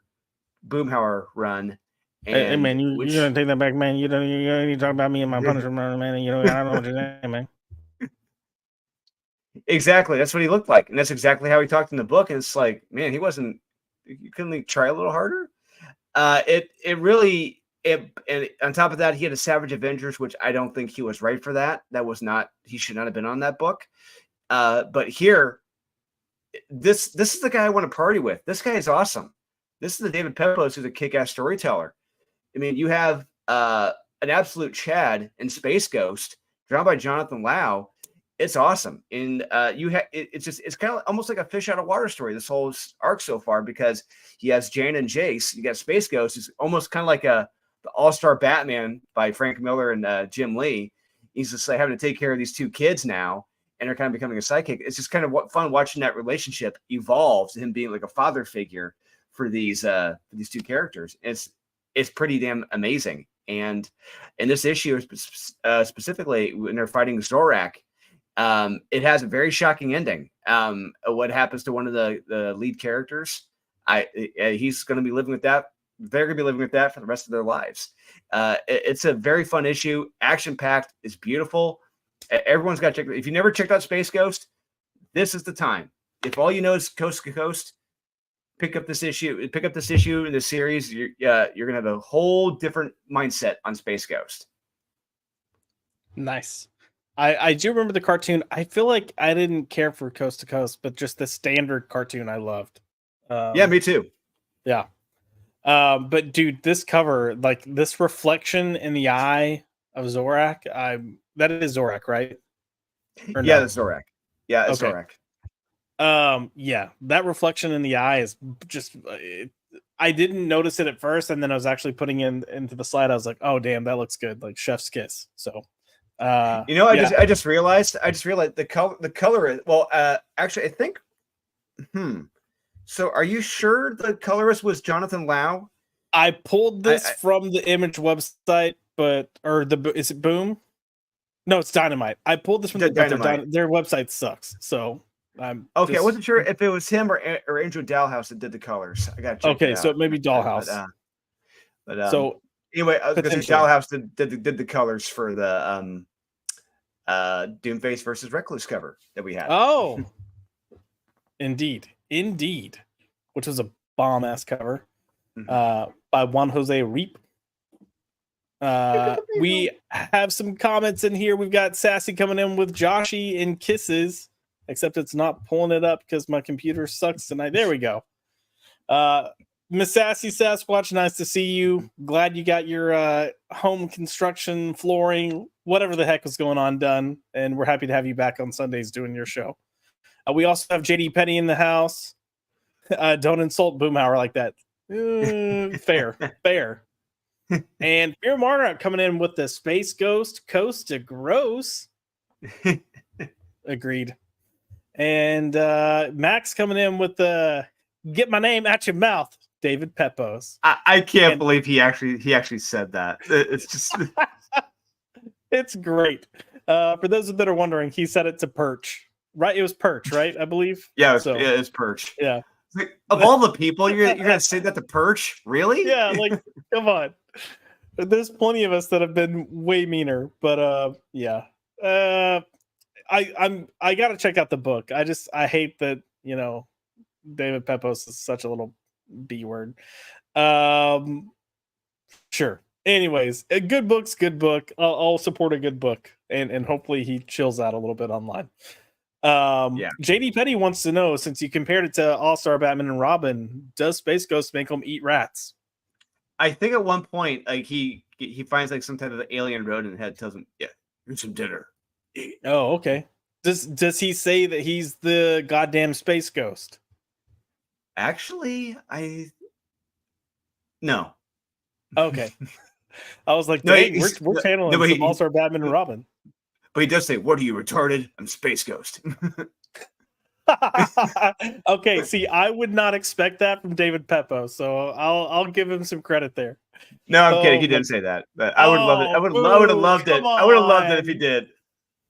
Boomhauer run. Hey man, you're gonna take that back, man. You don't need to talk about me and my Punisher run, man. I don't know what you're saying, man. Exactly, that's what he looked like, and that's exactly how he talked in the book. And it's like, man, you couldn't try a little harder. And on top of that, he had a Savage Avengers, which I don't think he was right for that. He should not have been on that book. But here, this is the guy I want to party with. This guy is awesome. This is the David Pepos who's a kick-ass storyteller. I mean, you have an absolute Chad in Space Ghost, drawn by Jonathan Lau. It's awesome. And it's kind of almost like a fish out of water story, this whole arc so far, because he has Jane and Jace. You got Space Ghost, who's almost kind of like the All-Star Batman by Frank Miller and Jim Lee. He's just like having to take care of these two kids now, and they're kind of becoming a sidekick. It's just kind of fun watching that relationship evolve to him being like a father figure for these two characters. It's pretty damn amazing. And in this issue specifically, when they're fighting Zorak, it has a very shocking ending. What happens to one of the lead characters? He's going to be living with that. They're going to be living with that for the rest of their lives. It's a very fun issue, action packed. It's beautiful. Everyone's got to check it. If you never checked out Space Ghost, this is the time. If all you know is Coast to Coast, pick up this issue in this series. You're going to have a whole different mindset on Space Ghost. Nice. I do remember the cartoon. I feel like I didn't care for Coast to Coast, but just the standard cartoon I loved. Yeah, me too. Yeah. But dude, this cover, like this reflection in the eye of Zorak, that is Zorak, right? Or yeah, no? That's Zorak. Yeah, it's okay. Zorak. Yeah, that reflection in the eye is just. I didn't notice it at first, and then I was actually putting into the slide. I was like, "Oh, damn, that looks good!" Like chef's kiss. So, I just realized the color is actually I think. So, are you sure the colorist was Jonathan Lau? I pulled this from the Image website, is it Boom? No, it's Dynamite. I pulled this from Dynamite. their website sucks. So I'm Okay, I wasn't sure if it was him or Andrew Dalhouse that did the colors. I gotta check. Okay, it so out. it may be Dollhouse. But So anyway, I was gonna say potentially. Dalhouse did the colors for the Doomface versus Recluse cover that we had. Oh, indeed, which was a bomb ass cover by Juan Jose Reap. We have some comments in here. We've got Sassy coming in with Joshy and kisses, except it's not pulling it up because my computer sucks tonight. There we go. Miss Sassy Sasquatch, nice to see you. Glad you got your home construction, flooring, whatever the heck was going on done. And we're happy to have you back on Sundays doing your show. We also have JD Penny in the house. Don't insult Boomhauer like that. Fair. And Fear Monarch coming in with the Space Ghost Coast to Gross. Agreed. And Max coming in with the Get My Name Out Your Mouth, David Pepos. I can't believe he actually said that. It's just it's great. For those that are wondering, he said it to Perch. Right? It was Perch, right? I believe. Yeah, it's Perch. Yeah. Like, of all the people, you're gonna say that to Perch? Really? Yeah, like come on. There's plenty of us that have been way meaner, but yeah. I gotta check out the book. I hate that, David Pepos is such a little B word. Sure. Anyways, a good book's good book. I'll support a good book, and hopefully he chills out a little bit online. JD Petty wants to know, since you compared it to All-Star Batman and Robin, does Space Ghost make them eat rats? I think at one point, like he finds like some type of alien rodent and head tells him, "Yeah, here's some dinner." Oh, okay. Does he say that he's the goddamn Space Ghost? Actually, no. Okay. I was like, No, dang, we're channeling some All-Star Batman and Robin. But he does say, "What are you, retarded? I'm Space Ghost." Okay, see, I would not expect that from David Peppo, so I'll give him some credit there. No, I'm kidding. He didn't say that, but I would love it. I would have loved it. I would have loved it if he did.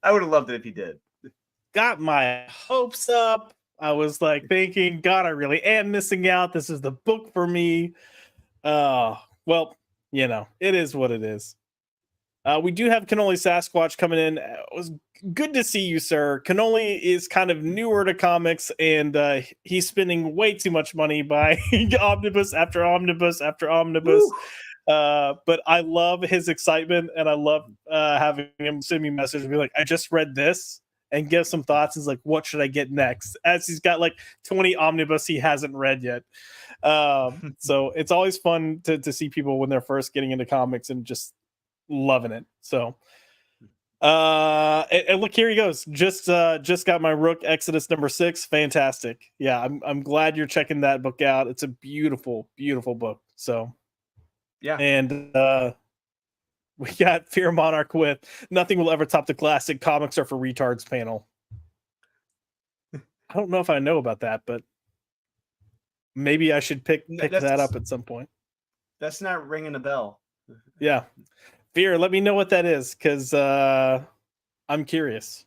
I would have loved it if he did. Got my hopes up. I was like thinking, God, I really am missing out. This is the book for me. Well, it is what it is. We do have Cannoli Sasquatch coming in. It was good to see you, sir. Cannoli is kind of newer to comics, and he's spending way too much money buying omnibus after omnibus after omnibus. But I love his excitement, and I love having him send me a message and be like, I just read this, and give some thoughts. He's like, what should I get next? As he's got like 20 omnibus he hasn't read yet. So it's always fun to see people when they're first getting into comics and just loving it. So and look, here he goes. Just got my Rook Exodus #6. Fantastic. Yeah, I'm glad you're checking that book out. It's a beautiful book. So yeah. And we got Fear Monarch with Nothing Will Ever Top the Classic Comics Are for Retards panel. I don't know if I know about that, but maybe I should pick that up at some point. That's not ringing a bell. Yeah. Fear, let me know what that is, because I'm curious.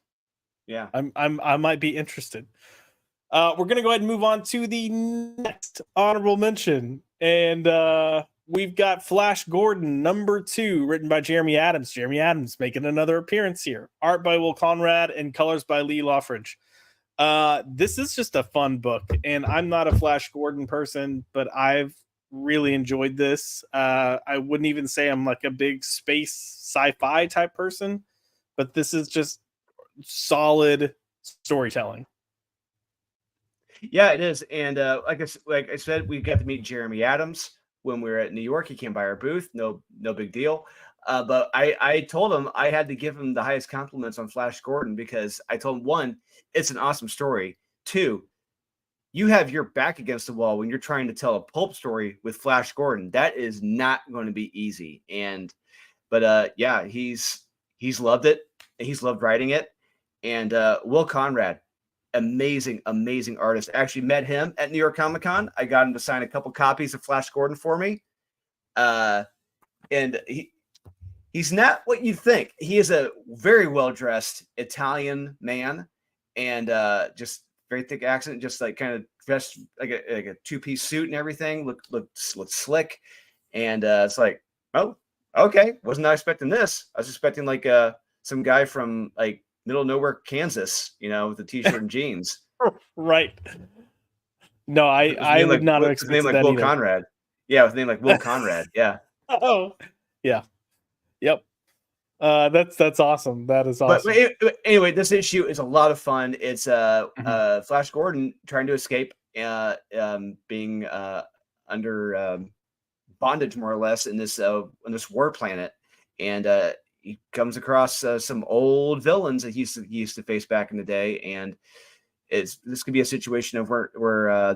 Yeah. I might be interested. We're gonna go ahead and move on to the next honorable mention. And we've got Flash Gordon #2, written by Jeremy Adams. Jeremy Adams making another appearance here. Art by Will Conrad and colors by Lee Loffridge. This is just a fun book, and I'm not a Flash Gordon person, but I've really enjoyed this. I wouldn't even say I'm like a big space sci-fi type person, but this is just solid storytelling. Yeah, it is. And like I said, we got to meet Jeremy Adams when we were at New York. He came by our booth. No big deal. But I told him I had to give him the highest compliments on Flash Gordon, because I told him, one, it's an awesome story. Two, you have your back against the wall when you're trying to tell a pulp story with Flash Gordon. That is not going to be easy. But yeah, he's loved it. He's loved writing it. And Will Conrad, amazing artist. I actually met him at New York Comic Con. I got him to sign a couple copies of Flash Gordon for me. And He's not what you think. He is a very well-dressed Italian man, and just very thick accent, just like kind of dressed like a two-piece suit and everything. Look slick, and it's like, oh, okay, was not expecting this. I was expecting like some guy from like middle of nowhere, Kansas, with a t-shirt and jeans. Right. No, I would not have expected his name like that Will either. Conrad. Yeah, with a name like Will Conrad. Yeah. Oh, yeah. Yep. That's awesome. That is awesome. But anyway, this issue is a lot of fun. It's Flash Gordon trying to escape, being under bondage more or less in this war planet, and he comes across some old villains that he used to face back in the day, and this could be a situation of where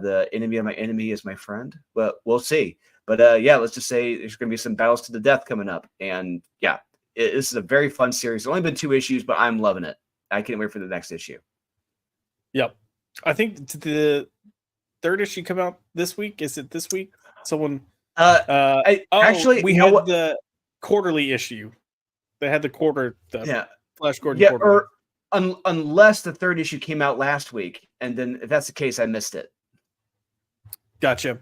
the enemy of my enemy is my friend. But we'll see. But yeah, let's just say there's going to be some battles to the death coming up, and yeah. This is a very fun series. It's only been 2 issues, but I'm loving it. I can't wait for the next issue. Yep. I think the 3rd issue come out this week. Is it this week? Someone actually, we had the quarterly issue. They had the Flash Gordon quarterly. Or unless the 3rd issue came out last week, and then if that's the case, I missed it. Gotcha.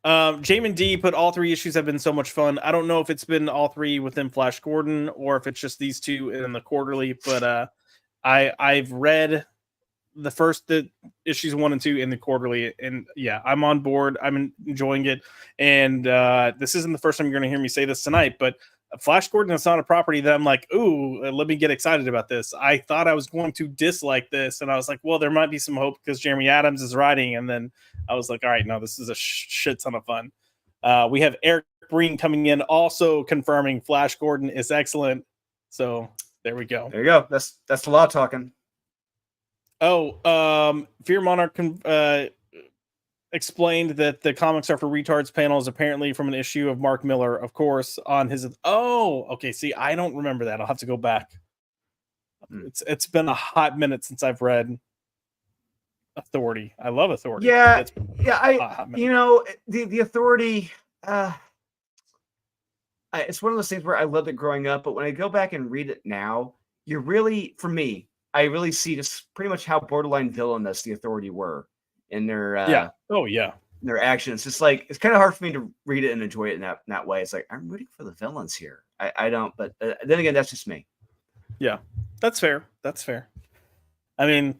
Jamin D put all 3 issues have been so much fun. I don't know if it's been all 3 within Flash Gordon or if it's just these 2 in the quarterly, but I've read the issues 1 and 2 in the quarterly, and yeah, I'm on board. I'm enjoying it, and this isn't the first time you're going to hear me say this tonight, but Flash Gordon is not a property that I'm like, ooh, let me get excited about this. I thought I was going to dislike this, and I was like, well, there might be some hope because Jeremy Adams is writing, and then I was like, all right, no, this is a shit ton of fun. We have Eric Breen coming in, also confirming Flash Gordon is excellent. So there we go. There you go. That's the law talking. Oh, Fear Monarch explained that the comics are for retards panel is apparently from an issue of Mark Miller, of course, on his. Oh, okay. See, I don't remember that. I'll have to go back. It's been a hot minute since I've read Authority. I love Authority. Yeah, the Authority. It's one of those things where I loved it growing up, but when I go back and read it now, for me, I really see just pretty much how borderline villainous the Authority were in their their actions. It's like it's kind of hard for me to read it and enjoy it in that way. It's like I'm rooting for the villains here. I don't, but then again, that's just me. Yeah, that's fair. That's fair. I mean,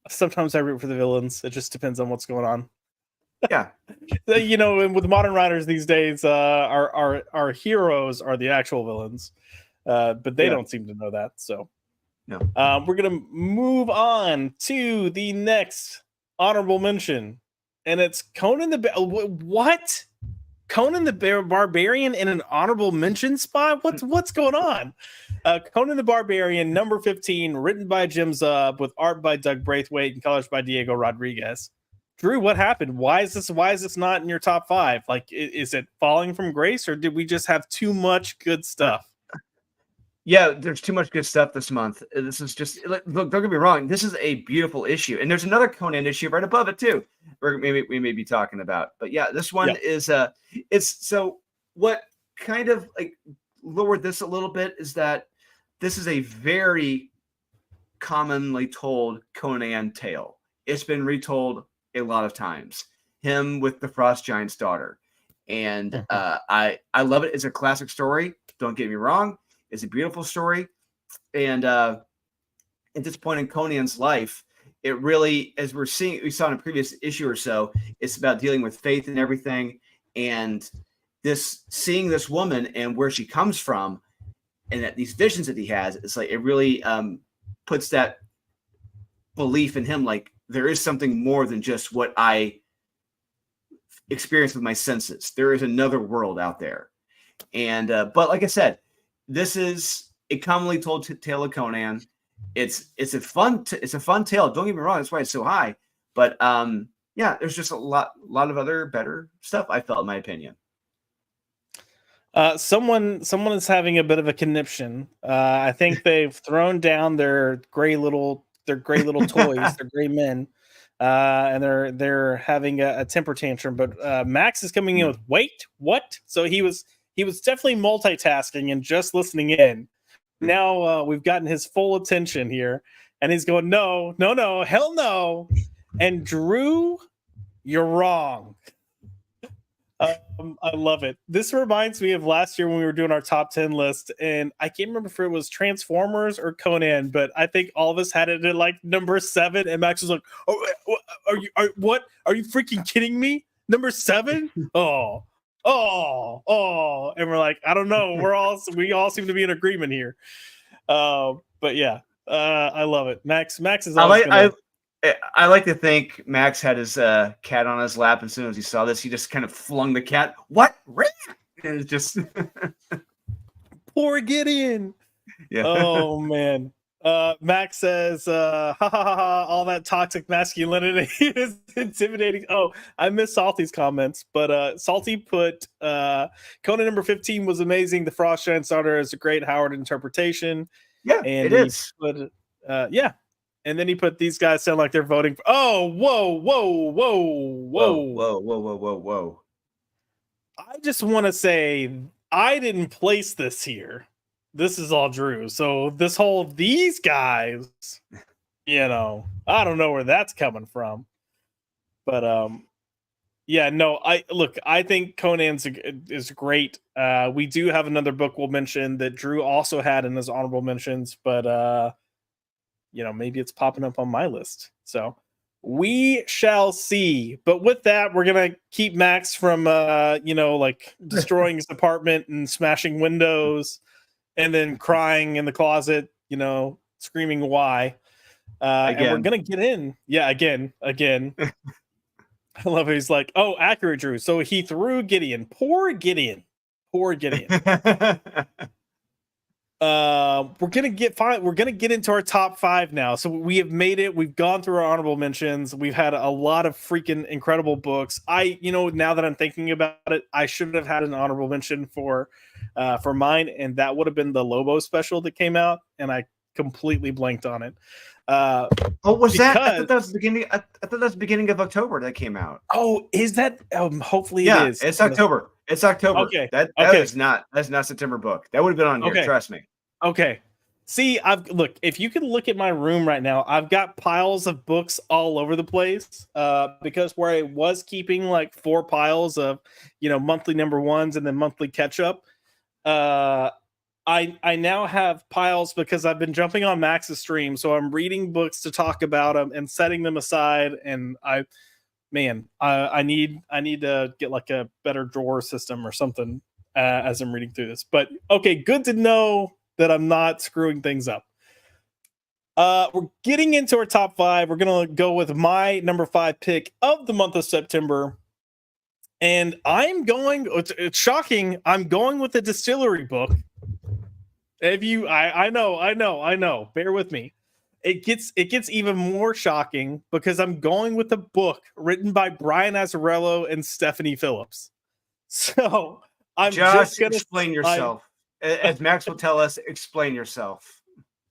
sometimes I root for the villains. It just depends on what's going on. Yeah, with modern writers these days, our heroes are the actual villains, but they don't seem to know that. So, no, we're gonna move on to the next honorable mention, and it's Conan the what? Conan the Barbarian in an honorable mention spot? What's going on? Conan the Barbarian, number 15, written by Jim Zub with art by Doug Braithwaite and colors by Diego Rodriguez. Drew, what happened? Why is this not in your top 5? Like, is it falling from grace, or did we just have too much good stuff? Yeah, there's too much good stuff this month. This is just look. Don't get me wrong. This is a beautiful issue, and there's another Conan issue right above it too. We may be talking about, but yeah, this one is it's so what kind of like lowered this a little bit is that this is a very commonly told Conan tale. It's been retold a lot of times. Him with the Frost Giant's daughter, and I love it. It's a classic story. Don't get me wrong. It's a beautiful story, and at this point in Conan's life, it really, as we saw in a previous issue or so, it's about dealing with faith and everything, and seeing this woman and where she comes from, and that these visions that he has, it's like it really puts that belief in him, like there is something more than just what I experience with my senses. There is another world out there, and but like I said. This is a commonly told tale of Conan. It's a fun tale. Don't get me wrong. That's why it's so high. But there's just a lot of other better stuff. I felt, in my opinion. Someone is having a bit of a conniption. I think they've thrown down their gray little toys, their gray men, and they're having a temper tantrum. But Max is coming in with wait, what? So he was he was definitely multitasking and just listening in. Now we've gotten his full attention here, and he's going, no, no, no, hell no. And Drew, you're wrong. I love it. This reminds me of last year when we were doing our top 10 list, and I can't remember if it was Transformers or Conan, but I think all of us had it at like number 7, and Max was like, "Oh, what? Are you freaking kidding me? Number 7? Oh, and we're like, I don't know. We all seem to be in agreement here. But yeah, I love it. Max is always I like to think Max had his cat on his lap, and as soon as he saw this, he just kind of flung the cat. What? And it's just poor Gideon. Yeah. Oh man. Max says, ha ha ha ha, all that toxic masculinity is intimidating. Oh, I miss Salty's comments, but Salty put Conan number 15 was amazing. The Frost Giant Starter is a great Howard interpretation. Yeah, and it is. Put, yeah. And then he put, these guys sound like they're voting for. Oh, whoa. I just want to say, I didn't place this here. This is all Drew. So these guys, I don't know where that's coming from. But yeah, no, I think Conan is great. We do have another book we'll mention that Drew also had in his honorable mentions, but maybe it's popping up on my list. So we shall see. But with that, we're gonna keep Max from destroying his apartment and smashing windows and then crying in the closet, screaming why. And we're gonna get in. Yeah, again. I love it. He's like, oh, accurate, Drew. So he threw Gideon. Poor Gideon. We're gonna get into our top 5 now. So we have made it. We've gone through our honorable mentions. We've had a lot of freaking incredible books. Now that I'm thinking about it, I should have had an honorable mention for mine, and that would have been the Lobo special that came out, and I completely blanked on it. That? I thought that was beginning. I thought that was beginning of October that came out. Oh, is that? Hopefully, it is. It's October. It's October. Okay. That's not September book. That would have been on here. Trust me. Okay. See, if you can look at my room right now, I've got piles of books all over the place. Because where I was keeping like 4 piles of, monthly number 1s and then monthly catch up. I now have piles because I've been jumping on Max's stream, so I'm reading books to talk about them and setting them aside. And I need to get like a better drawer system or something as I'm reading through this. But okay, good to know that I'm not screwing things up. We're getting into our top 5. We're gonna go with my number 5 pick of the month of September, and it's shocking. I'm going with a distillery book. I know. Bear with me. It gets even more shocking because I'm going with a book written by Brian Azzarello and Stephanie Phillips. So I'm just gonna explain yourself. As Max will tell us, explain yourself.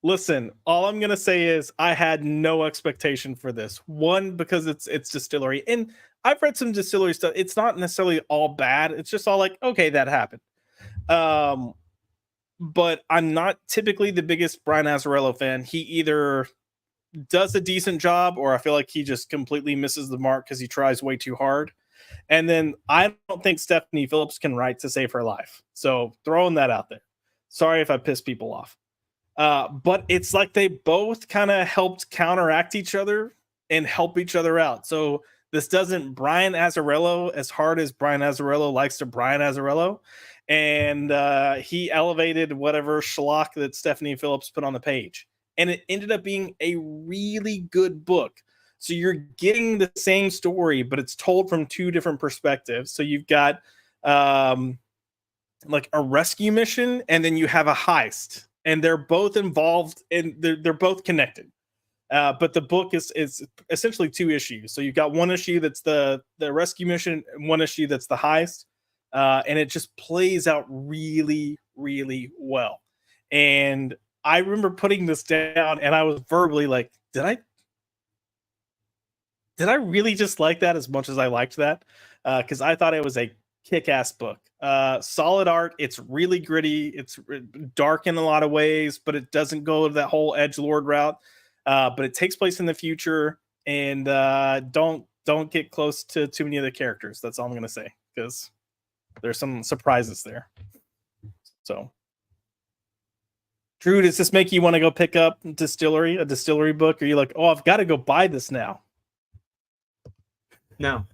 Listen, all I'm gonna say is I had no expectation for this. One, because it's distillery, and I've read some distillery stuff. It's not necessarily all bad. It's just all like, okay, that happened. But I'm not typically the biggest Brian Azzarello fan. He either does a decent job, or I feel like he just completely misses the mark because he tries way too hard. And then I don't think Stephanie Phillips can write to save her life. So throwing that out there. Sorry if I piss people off. But it's like they both kind of helped counteract each other and help each other out. So this doesn't Brian Azzarello as hard as Brian Azzarello likes to Brian Azzarello. And he elevated whatever schlock that Stephanie Phillips put on the page. And it ended up being a really good book. So you're getting the same story, but it's told from 2 different perspectives. So you've got like a rescue mission, and then you have a heist. And they're both involved, and they're both connected. But the book is essentially 2 issues. So you've got one issue that's the rescue mission, and one issue that's the heist. And it just plays out really, really well. And I remember putting this down, and I was verbally like, did I really just like that as much as I liked that? Because I thought it was a kick-ass book. Solid art. It's really gritty. It's dark in a lot of ways, but it doesn't go that whole edgelord route. But it takes place in the future, and don't get close to too many of the characters. That's all I'm gonna say, because there's some surprises there. So, Drew, does this make you want to go pick up a distillery book? Or are you like, oh, I've got to go buy this now? No.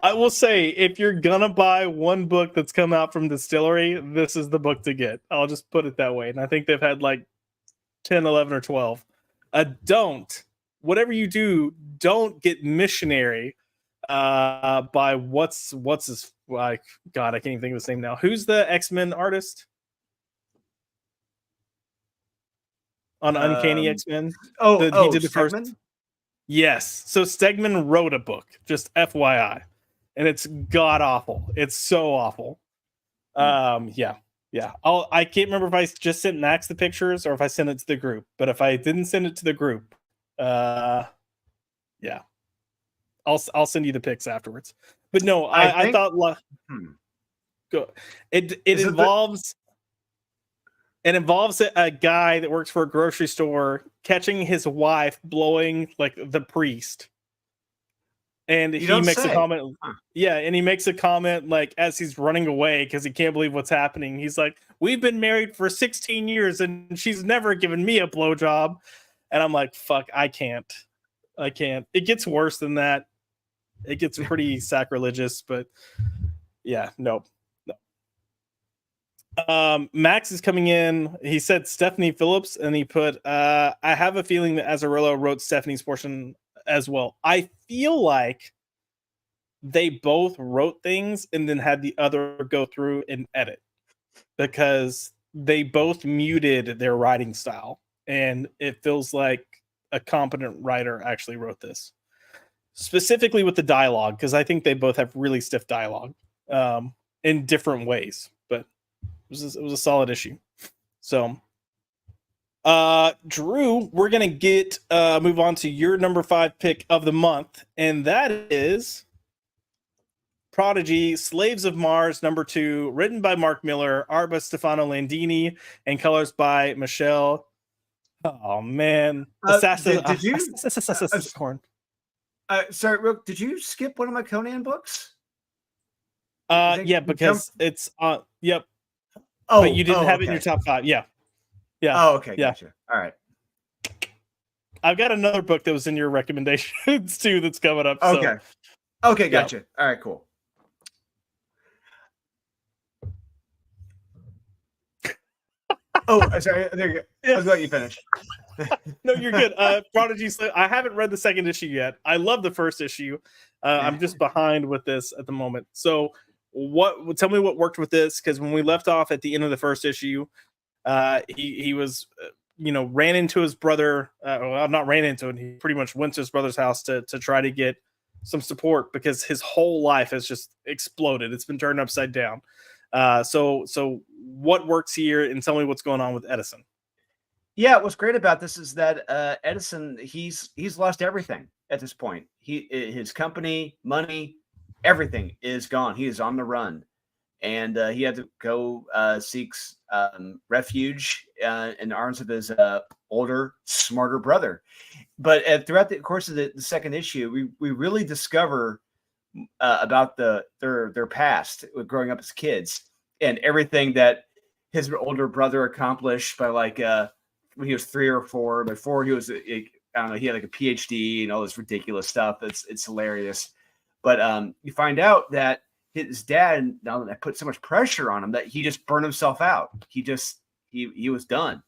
I will say, if you're gonna buy one book that's come out from Distillery, this is the book to get. I'll just put it that way. And I think they've had like 10, 11, or 12. Whatever you do, don't get Missionary by what's his, like, God, I can't even think of his name now. Who's the X-Men artist on Uncanny X-Men? He did the Stegman? first. Yes. So Stegman wrote a book, just FYI. And it's god awful. It's so awful. Yeah. I can't remember if I just sent Max the pictures or if I sent it to the group. But if I didn't send it to the group, yeah, I'll send you the pics afterwards. But no, I thought go. It involves a guy that works for a grocery store catching his wife blowing like the priest. And he makes a comment. Yeah, and he makes a comment like as he's running away because he can't believe what's happening. He's like, "We've been married for 16 years and she's never given me a blowjob." And I'm like, "Fuck, I can't. It gets worse than that. It gets pretty sacrilegious, but yeah, no. Max is coming in. He said Stephanie Phillips, and he put, I have a feeling that Azzarello wrote Stephanie's portion as well. I feel like they both wrote things and then had the other go through and edit, because they both muted their writing style, and it feels like a competent writer actually wrote this, specifically with the dialogue, because I think they both have really stiff dialogue in different ways, but it was a solid issue. So Drew, we're gonna move on to your number 5 pick of the month, and that is Prodigy Slaves of Mars #2, written by Mark Miller, art by Stefano Landini, and colors by Michelle. Oh man, did you? Sorry, did you skip one of my Conan books? Yeah, because it's yep. Oh, but you didn't have it in your top 5. Yeah. Oh, okay, yeah. Gotcha. All right. I've got another book that was in your recommendations too that's coming up. Okay. So. Okay, gotcha. Yeah. All right, cool. Oh, sorry. There you go. Yeah. I was letting you finish. No, you're good. Prodigy. I haven't read the second issue yet. I love the first issue. I'm just behind with this at the moment. So, tell me what worked with this? Because when we left off at the end of the first issue, he was, ran into his brother. Well, not ran into it. He pretty much went to his brother's house to try to get some support because his whole life has just exploded. It's been turned upside down. So what works here, and tell me what's going on with Edison. Yeah, what's great about this is that Edison, he's lost everything at this point. His company, money, everything is gone. He is on the run, and he had to go seek refuge in the arms of his older, smarter brother. But throughout the course of the second issue, we really discover about their past with growing up as kids and everything that his older brother accomplished by when he was 3 or 4. Before he was, I don't know, he had like a PhD and all this ridiculous stuff. It's hilarious. But you find out that his dad, now that put so much pressure on him, that he just burned himself out. He was done,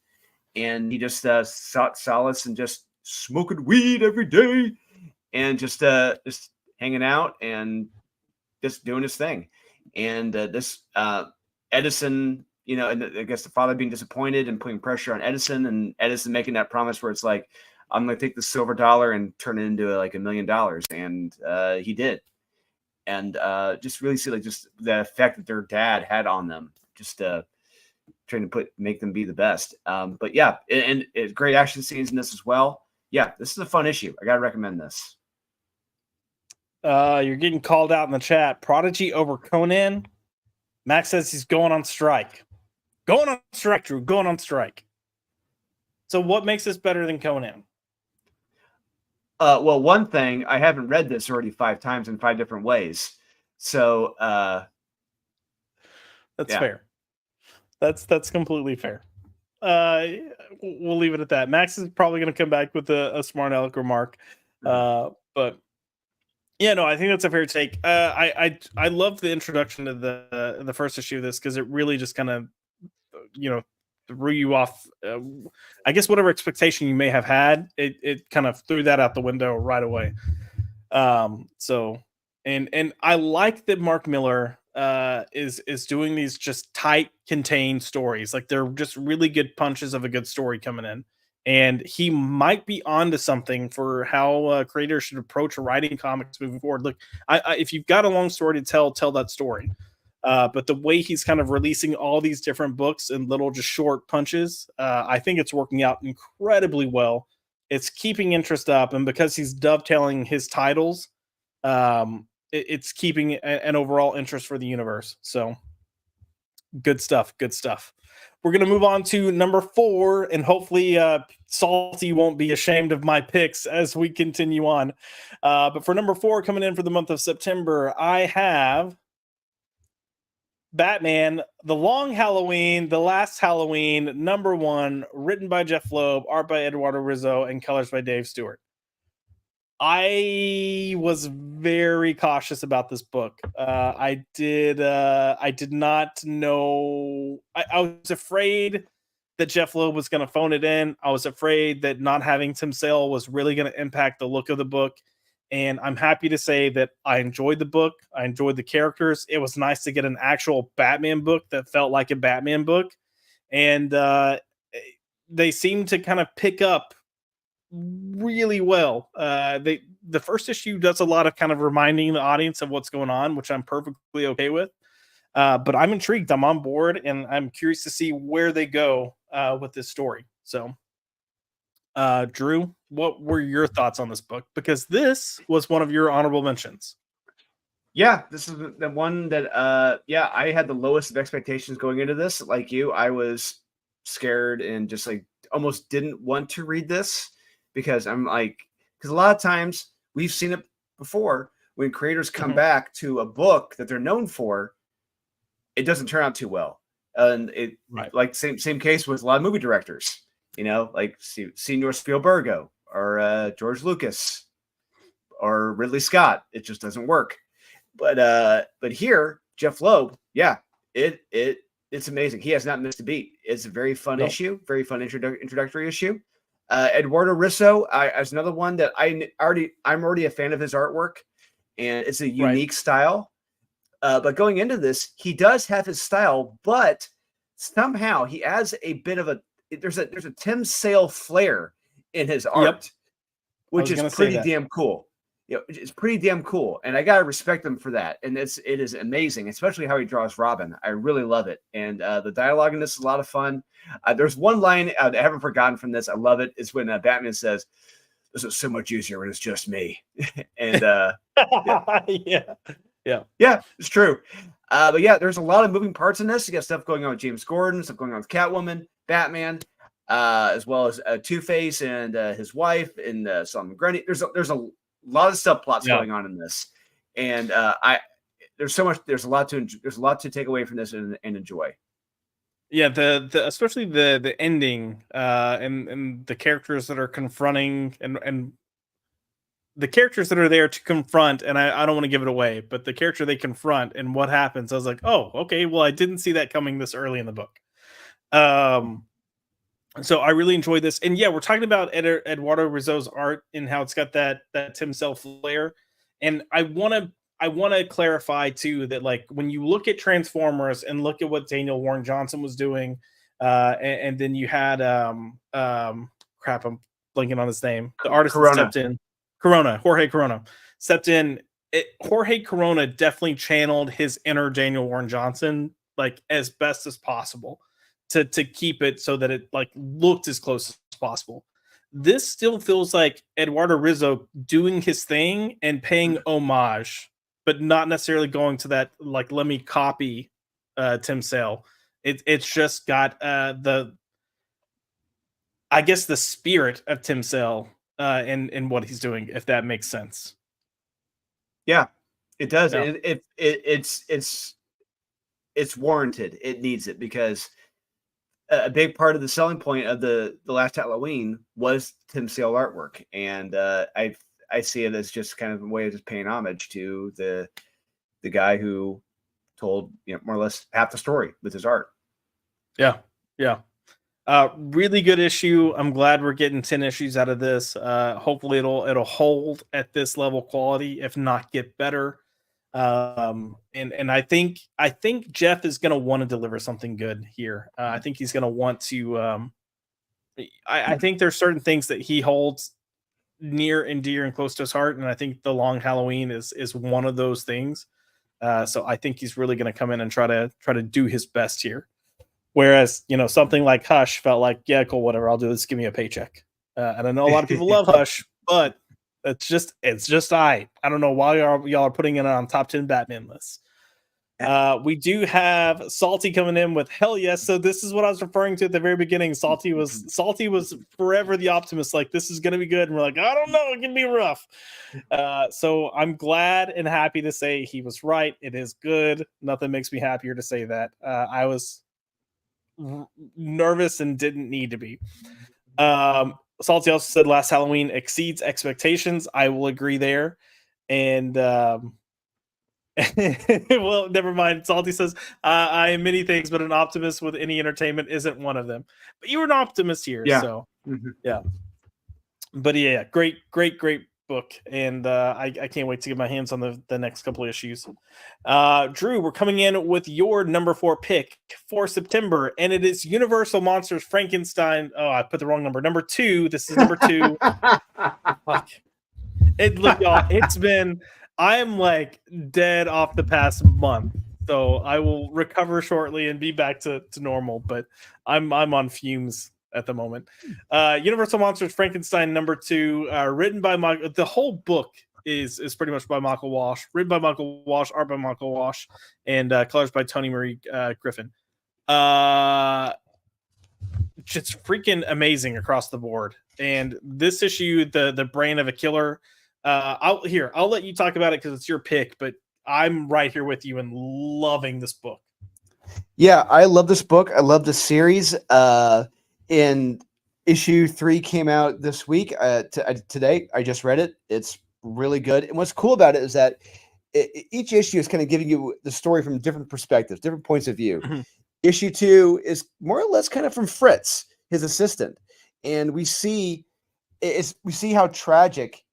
and he just sought solace and just smoking weed every day, and just hanging out and just doing his thing. And this Edison, and I guess the father being disappointed and putting pressure on Edison, and Edison making that promise where it's like, I'm going to take the silver dollar and turn it into like $1 million. And he did. And just really see just the effect that their dad had on them, just trying to make them be the best. But yeah, and great action scenes in this as well. Yeah, this is a fun issue. I got to recommend this. You're getting called out in the chat. Prodigy over Conan. Max says he's going on strike. Going on strike, Drew. Going on strike. So what makes this better than Conan? Well, one thing, I haven't read this already 5 times in 5 different ways. So that's fair. That's completely fair. We'll leave it at that. Max is probably going to come back with a smart aleck remark. But yeah, no, I think that's a fair take. I love the introduction to the first issue of this because it really just kind of threw you off. I guess whatever expectation you may have had, it kind of threw that out the window right away. So I like that Mark Miller is doing these just tight, contained stories. Like they're just really good punches of a good story coming in. And he might be onto something for how creators should approach writing comics moving forward. Look, if you've got a long story to tell that story. But the way he's kind of releasing all these different books and little just short punches, I think it's working out incredibly well. It's keeping interest up, and because he's dovetailing his titles, it's keeping an overall interest for the universe. So good stuff. Good stuff. We're going to move on to number 4, and hopefully Salty won't be ashamed of my picks as we continue on. But for number 4, coming in for the month of September, I have Batman, The Long Halloween, The Last Halloween, number 1, written by Jeff Loeb, art by Eduardo Rizzo, and colors by Dave Stewart. I was very cautious about this book. I did not know. I was afraid that Jeff Loeb was going to phone it in. I was afraid that not having Tim Sale was really going to impact the look of the book. And I'm happy to say that I enjoyed the book. I enjoyed the characters. It was nice to get an actual Batman book that felt like a Batman book. And they seem to kind of pick up really well. The first issue does a lot of kind of reminding the audience of what's going on, which I'm perfectly okay with. But I'm intrigued. I'm on board, and I'm curious to see where they go with this story. So, Drew, what were your thoughts on this book? Because this was one of your honorable mentions. Yeah, this is the one that I had the lowest of expectations going into this. Like you, I was scared and just like almost didn't want to read this because I'm like, because a lot of times we've seen it before when creators come back to a book that they're known for, it doesn't turn out too well. And it like same case with a lot of movie directors, like Senor Spielberg or George Lucas or Ridley Scott. It just doesn't work. But here, Jeff Loeb, it's amazing. He has not missed a beat. It's a very fun issue, very fun introductory issue. Eduardo Rizzo is another one that I'm already a fan of his artwork, and it's a unique style. But going into this, he does have his style, but somehow he adds a bit of there's a Tim Sale flair in his art, which is pretty damn cool. It's pretty damn cool, and I gotta respect him for that. And it is amazing, especially how he draws Robin. I really love it, and the dialogue in this is a lot of fun. There's one line I haven't forgotten from this. I love it. It's when Batman says, "This is so much easier when it's just me," and it's true. But yeah, there's a lot of moving parts in this. You got stuff going on with James Gordon, stuff going on with Catwoman, Batman, as well as Two-Face and his wife, and Solomon Grundy. There's a lot of subplots going on in this, and there's a lot to take away from this and enjoy. Yeah, the especially the ending and the characters that are confronting and the characters that are there to confront, and I don't want to give it away, but the character they confront and what happens, I was like, oh, okay, well, I didn't see that coming this early in the book. So I really enjoyed this. And yeah, we're talking about Eduardo Rizzo's art and how it's got that Tim Sale flair. And I want to clarify too that like when you look at Transformers and look at what Daniel Warren Johnson was doing, and then you had crap, I'm blanking on his name. The artist that stepped in, Jorge Corona stepped in. Jorge Corona definitely channeled his inner Daniel Warren Johnson like as best as possible to keep it so that it like looked as close as possible. this still feels like Eduardo Rizzo doing his thing and paying homage, but not necessarily going to that like let me copy Tim Sale. It's just got the I guess the spirit of Tim Sale in what he's doing, if that makes sense. Yeah, it does. Yeah. And it's warranted. It needs it because a big part of the selling point of the last Halloween was Tim Sale artwork, and I see it as just kind of a way of just paying homage to the guy who told more or less half the story with his art. Yeah, yeah. Really good issue. I'm glad we're getting 10 issues out of this. Hopefully it'll hold at this level quality, if not get better. And I think Jeff is gonna want to deliver something good here. I think he's gonna want to I think there's certain things that he holds near and dear and close to his heart, and I think the Long Halloween is one of those things. So I think he's really gonna come in and try to do his best here. Whereas, something like Hush felt like, yeah, cool, whatever, I'll do this. Give me a paycheck. And I know a lot of people love Hush, but it's just I don't know why y'all are putting it on top 10 Batman lists. We do have Salty coming in with hell yes. So this is what I was referring to at the very beginning. Salty was forever the optimist, like this is gonna be good, and we're like, I don't know, it can be rough. So I'm glad and happy to say he was right. It is good. Nothing makes me happier to say that. I was nervous and didn't need to be. Salty also said last Halloween exceeds expectations. I will agree there. And well, never mind. Salty says I am many things, but an optimist with any entertainment isn't one of them. But you were an optimist here, so yeah. But yeah, great book, and I can't wait to get my hands on the next couple of issues. Drew, we're coming in with your number 4 pick for September, and it is Universal Monsters Frankenstein. Oh, I put the wrong number. Number 2. This is number 2. Fuck. Look, y'all, it's been. I am like dead off the past month, so I will recover shortly and be back to normal. But I'm on fumes at the moment. Universal Monsters Frankenstein number 2, written by the whole book is pretty much by Michael Walsh, written by Michael Walsh, art by Michael Walsh, and colors by Tony Marie Griffin. Just freaking amazing across the board. And this issue, the brain of a killer. I'll let you talk about it because it's your pick, but I'm right here with you and loving this book. Yeah, I love this book. I love the series. And issue 3 came out this week. Today, I just read it. It's really good. And what's cool about it is that each issue is kind of giving you the story from different perspectives, different points of view. Mm-hmm. Issue 2 is more or less kind of from Fritz, his assistant, and we see how tragic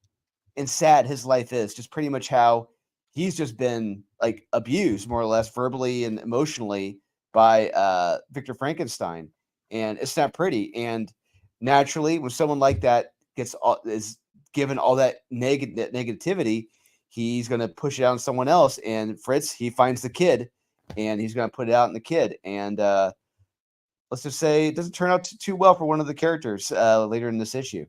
and sad his life is. Just pretty much how he's just been like abused, more or less, verbally and emotionally by Victor Frankenstein. And it's not pretty. And naturally, when someone like that is given all that negativity, he's going to push it out on someone else. And Fritz, he finds the kid, and he's going to put it out on the kid. And let's just say it doesn't turn out too well for one of the characters later in this issue.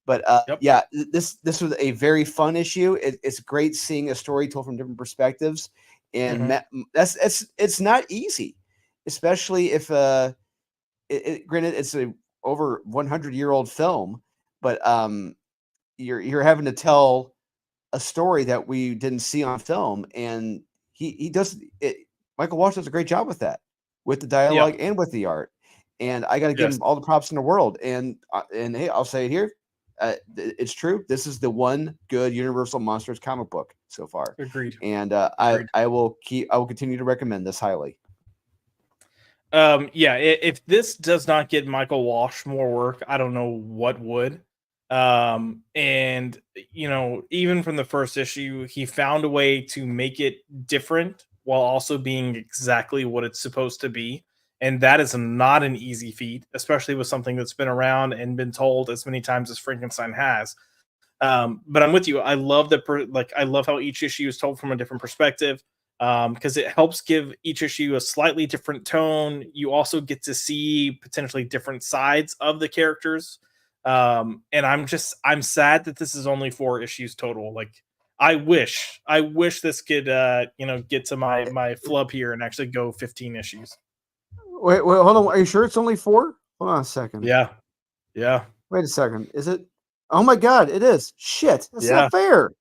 But yeah, this was a very fun issue. It's great seeing a story told from different perspectives, and it's not easy, especially if granted it's a over 100-year-old film, but you're having to tell a story that we didn't see on film, and he does it. Michael Walsh does a great job with that, with the dialogue and with the art, and I got to give him all the props in the world. And hey, I'll say it here. It's true. This is the one good Universal Monsters comic book so far. Agreed. And I will continue to recommend this highly. If this does not get Michael Walsh more work, I don't know what would. And even from the first issue, he found a way to make it different while also being exactly what it's supposed to be. And that is not an easy feat, especially with something that's been around and been told as many times as Frankenstein has. But I'm with you. I love I love how each issue is told from a different perspective, because it helps give each issue a slightly different tone. You also get to see potentially different sides of the characters, And I'm sad that this is only 4 issues total. Like, I wish this could get to my flub here and actually go 15 issues. Wait, hold on. Are you sure it's only 4? Hold on a second. Yeah. Wait a second. Is it? Oh my God, it is. Shit, that's Yeah. not fair.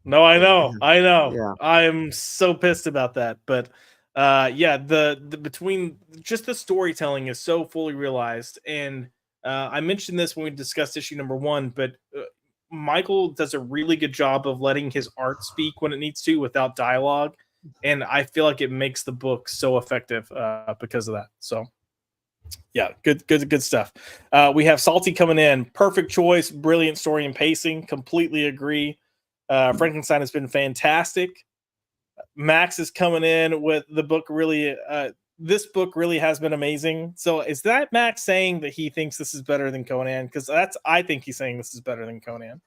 No, I know. Yeah. I'm so pissed about that. But the between just the storytelling is so fully realized. And I mentioned this when we discussed issue number 1, but Michael does a really good job of letting his art speak when it needs to without dialogue. And I feel like it makes the book so effective because of that. So yeah, good stuff. We have Salty coming in. Perfect choice, brilliant story and pacing. Completely agree. Frankenstein has been fantastic. Max is coming in with the book. Really, this book really has been amazing. So, is that Max saying that he thinks this is better than Conan? Because I think he's saying this is better than Conan.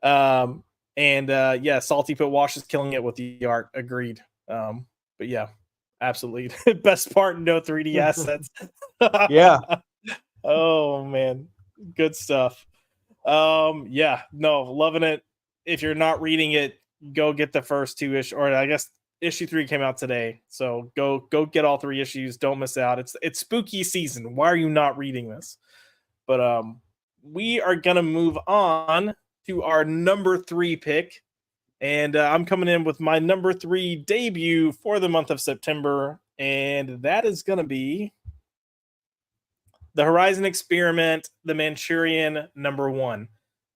Yeah, Salty Pit Wash is killing it with the art. Agreed. But yeah, absolutely. Best part, no 3D assets. Yeah. Oh man, good stuff. Yeah, no, loving it. If you're not reading it, go get the first 2 issues, or I guess issue 3 came out today. So go get all 3 issues. Don't miss out. It's spooky season. Why are you not reading this? But we are gonna move on to our number 3 pick. And I'm coming in with my number 3 debut for the month of September. And that is going to be The Horizon Experiment, The Manchurian, number 1.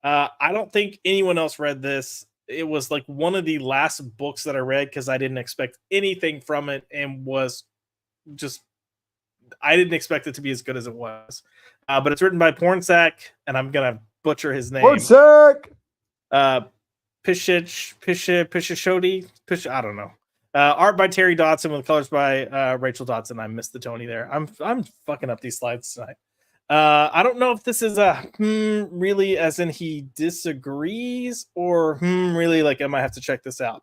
I don't think anyone else read this. It was like one of the last books that I read because I didn't expect anything from it and I didn't expect it to be as good as it was. But it's written by Pornsak, and I'm going to butcher his name. Pornsak! Pishishodi, I don't know. Art by Terry Dodson with colors by Rachel Dodson. I missed the Tony there. I'm fucking up these slides tonight. I don't know if this is a really as in he disagrees or really like I might have to check this out.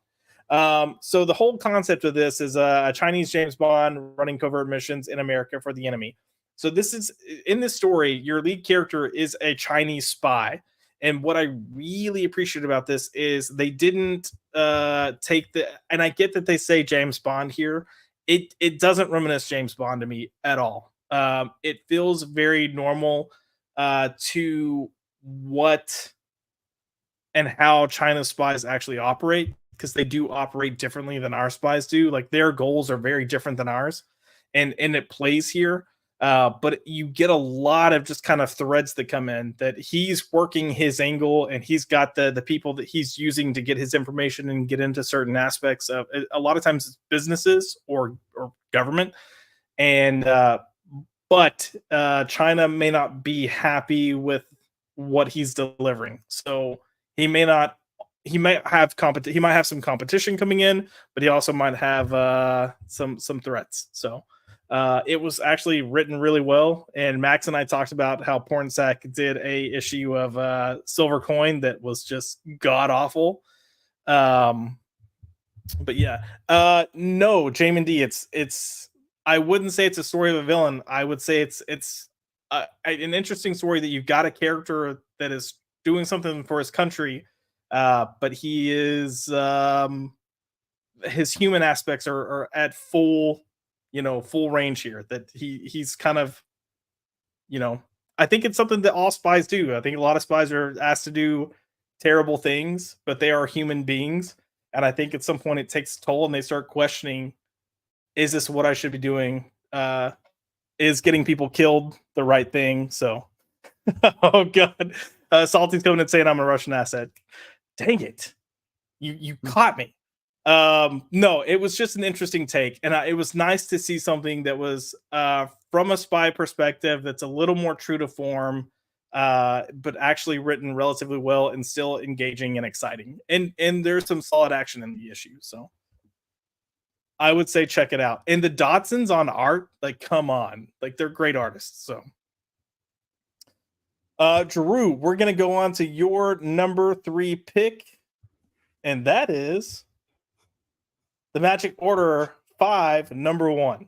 So the whole concept of this is a Chinese James Bond running covert missions in America for the enemy. So this is in this story, your lead character is a Chinese spy. And what I really appreciate about this is they didn't take and I get that they say James Bond here. It doesn't reminisce James Bond to me at all. It feels very normal to what and how China's spies actually operate, because they do operate differently than our spies do. Like their goals are very different than ours, and it plays here. But you get a lot of just kind of threads that come in that he's working his angle, and he's got the people that he's using to get his information and get into certain aspects of a lot of times it's businesses or government. And but China may not be happy with what he's delivering, so he might have some competition coming in, but he also might have some threats. So it was actually written really well, and Max and I talked about how Pornsak did a issue of Silver Coin that was just god awful. But yeah, no, Jamin D, it's I wouldn't say it's a story of a villain. I would say it's an interesting story that you've got a character that is doing something for his country, but he is his human aspects are at full range here. That he's kind of, I think it's something that all spies do. I think a lot of spies are asked to do terrible things, but they are human beings. And I think at some point it takes a toll and they start questioning, is this what I should be doing? Is getting people killed the right thing? So, oh God. Salty's coming and saying I'm a Russian asset. Dang it. You caught me. No, it was just an interesting take. And it was nice to see something that was from a spy perspective that's a little more true to form, but actually written relatively well and still engaging and exciting. And there's some solid action in the issue. So I would say check it out. And the Dodsons on art, like, come on. Like, they're great artists. So Drew, we're going to go on to your number 3 pick. And that is The Magic Order 5, number 1.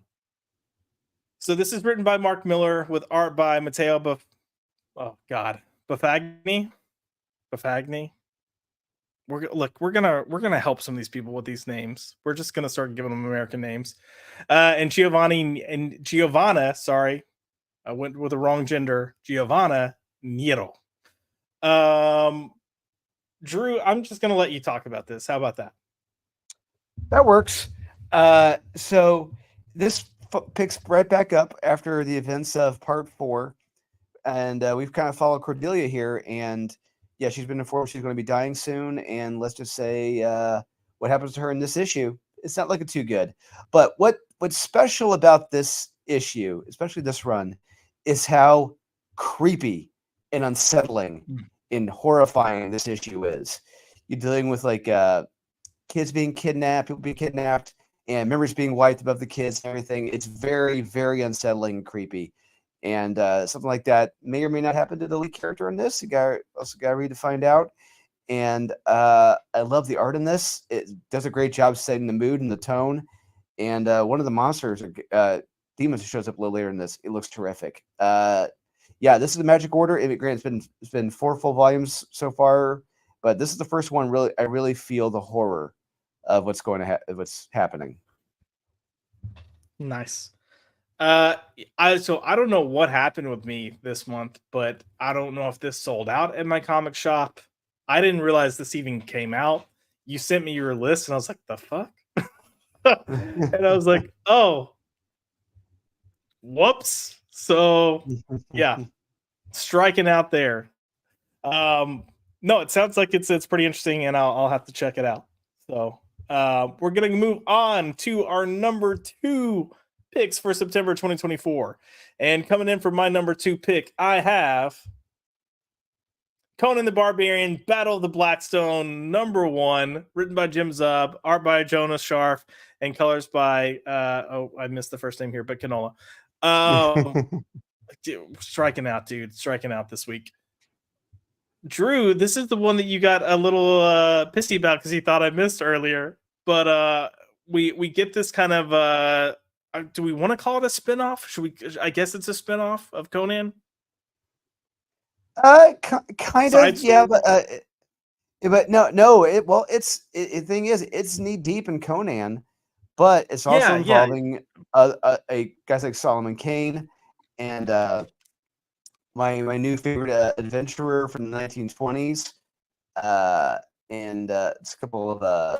So this is written by Mark Miller with art by Matteo Oh God, Buffagni. We're gonna help some of these people with these names. We're just gonna start giving them American names. And Giovanna, sorry, I went with the wrong gender. Giovanna Nero. Drew, I'm just gonna let you talk about this. How about that? That works. So this picks right back up after the events of part 4, and we've kind of followed Cordelia here, and yeah, she's been informed she's going to be dying soon, and let's just say what happens to her in this issue, it's not looking too good. But what's special about this issue, especially this run, is how creepy and unsettling and horrifying this issue is. You're dealing with like kids being kidnapped, people being kidnapped, and members being wiped above the kids and everything. It's very, very unsettling and creepy. And something like that may or may not happen to the lead character in this. You also got to read to find out. And I love the art in this. It does a great job setting the mood and the tone. And one of the monsters, demons, shows up a little later in this. It looks terrific. Yeah, this is the Magic Order. It's been 4 full volumes so far, but this is the first one. I really feel the horror of what's what's happening. Nice. I don't know what happened with me this month, but I don't know if this sold out at my comic shop. I didn't realize this even came out. You sent me your list, and I was like, "The fuck?" And I was like, "Oh, whoops." So yeah, striking out there. No, it sounds like it's pretty interesting, and I'll have to check it out. So we're gonna move on to our number 2 picks for September 2024. And coming in for my number 2 pick, I have Conan the Barbarian, Battle of the Blackstone, number 1, written by Jim Zub, art by Jonas Scharf, and colors by I missed the first name here, but Canola. Striking out, dude. Striking out this week. Drew, this is the one that you got a little pissy about because he thought I missed earlier. But we get this kind of do we want to call it a spinoff? Should we? I guess it's a spinoff of Conan. Kind of, yeah, but no. The thing is, it's knee deep in Conan, but it's also involving a guys like Solomon Kane and my new favorite adventurer from the 1920s, and it's a couple of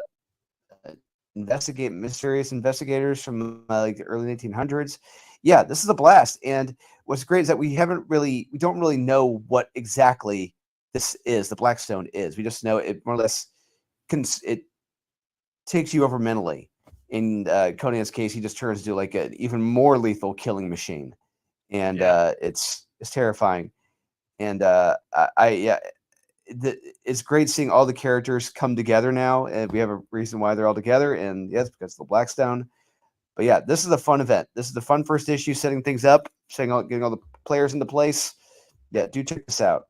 mysterious investigators from like the early 1900s. Yeah, this is a blast. And what's great is that we don't really know what exactly this is. The Blackstone is. We just know it more or less. It takes you over mentally. In Conan's case, he just turns into like an even more lethal killing machine, and it's terrifying. And it's great seeing all the characters come together now, and we have a reason why they're all together. And yes, because of the Blackstone. But yeah, this is a fun event. This is the fun first issue, setting things up, getting all the players into place. Yeah, do check this out.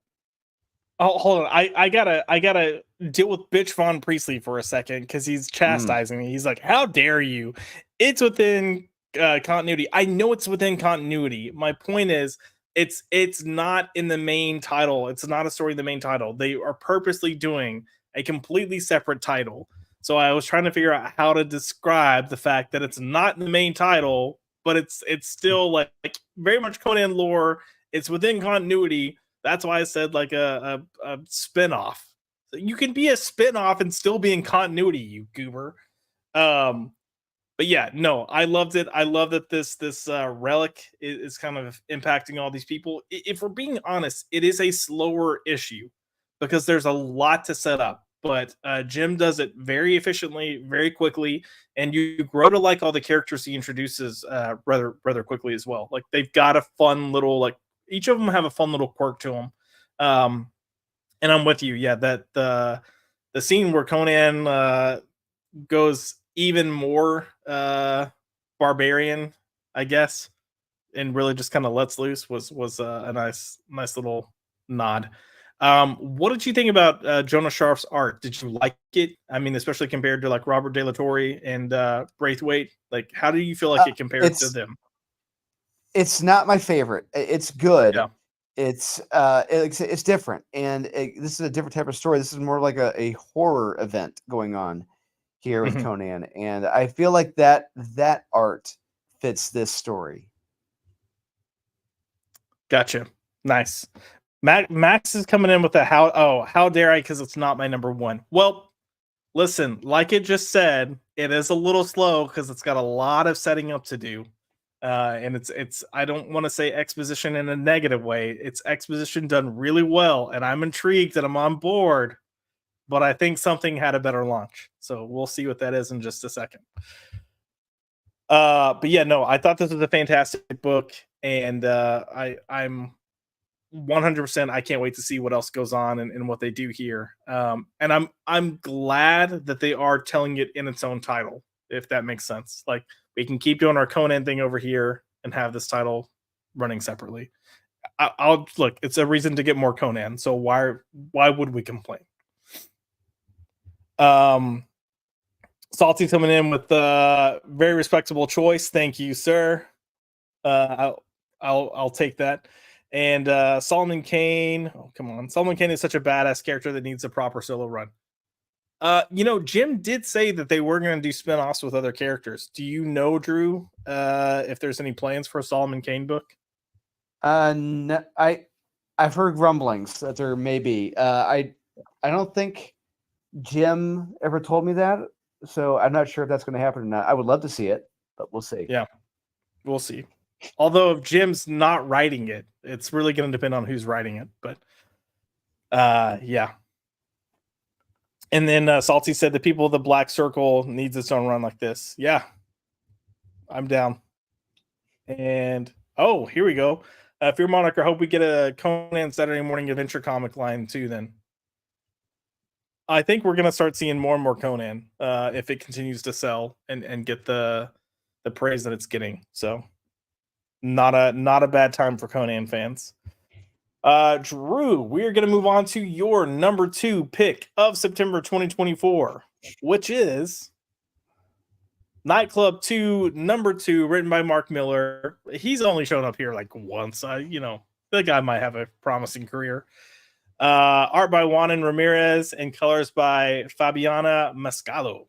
Oh, hold on. I gotta deal with bitch Von Priestley for a second because he's chastising me. He's like, "How dare you? It's within continuity." I know it's within continuity. My point is, it's not in the main title. It's not a story in the main title. They are purposely doing a completely separate title. So I was trying to figure out how to describe the fact that it's not in the main title, but it's still like very much Conan lore. It's within continuity. That's why I said like a spin-off. You can be a spin-off and still be in continuity, you goober. But yeah, no, I loved it. I love that this relic is kind of impacting all these people. If we're being honest, it is a slower issue because there's a lot to set up. But Jim does it very efficiently, very quickly, and you grow to like all the characters he introduces rather quickly as well. Like they've got a fun little each of them have a fun little quirk to them. And I'm with you, yeah. That the scene where Conan goes even more barbarian, I guess, and really just kind of lets loose was a nice little nod. What did you think about Jonas Scharf's art? Did you like it? I mean, especially compared to like Robert De La Torre and Braithwaite. Like, how do you feel like it compares to them? It's not my favorite. It's good. Yeah. It's different, and this is a different type of story. This is more like a horror event going on here with Mhm. Conan, and I feel like that art fits this story. Gotcha. Nice. Max is coming in with a how dare I, because it's not my number one. Well, listen, like it just said, it is a little slow because it's got a lot of setting up to do. And it's I don't want to say exposition in a negative way. It's exposition done really well, and I'm intrigued and I'm on board, but I think something had a better launch. So we'll see what that is in just a second. But yeah, no, I thought this was a fantastic book, and I'm 100%. I can't wait to see what else goes on and what they do here. And I'm glad that they are telling it in its own title, if that makes sense. Like, we can keep doing our Conan thing over here and have this title running separately. I'll look. It's a reason to get more Conan. So why would we complain? Um, Salty coming in with a very respectable choice. Thank you, sir. I'll take that. And Solomon Kane. Oh, come on. Solomon Kane is such a badass character that needs a proper solo run. Jim did say that they were going to do spin-offs with other characters. Do you know, Drew, if there's any plans for a Solomon Kane book? No, I've heard rumblings that there may be. I don't think Jim ever told me that, so I'm not sure if that's going to happen or not. I would love to see it, but we'll see. Yeah, we'll see. Although if Jim's not writing it, it's really going to depend on who's writing it. But yeah. And then Salty said the people of the Black Circle needs its own run like this. Yeah, I'm down. And oh, here we go. Fear Monarch, I hope we get a Conan Saturday morning adventure comic line too. Then I think we're gonna start seeing more and more Conan if it continues to sell and get the praise that it's getting. So not a bad time for Conan fans. Drew, we're gonna move on to your number 2 pick of September 2024, which is Nightclub 2, number 2, written by Mark Miller. He's only shown up here like once. The guy might have a promising career. Art by Juanan Ramirez and colors by Fabiana Mascalo.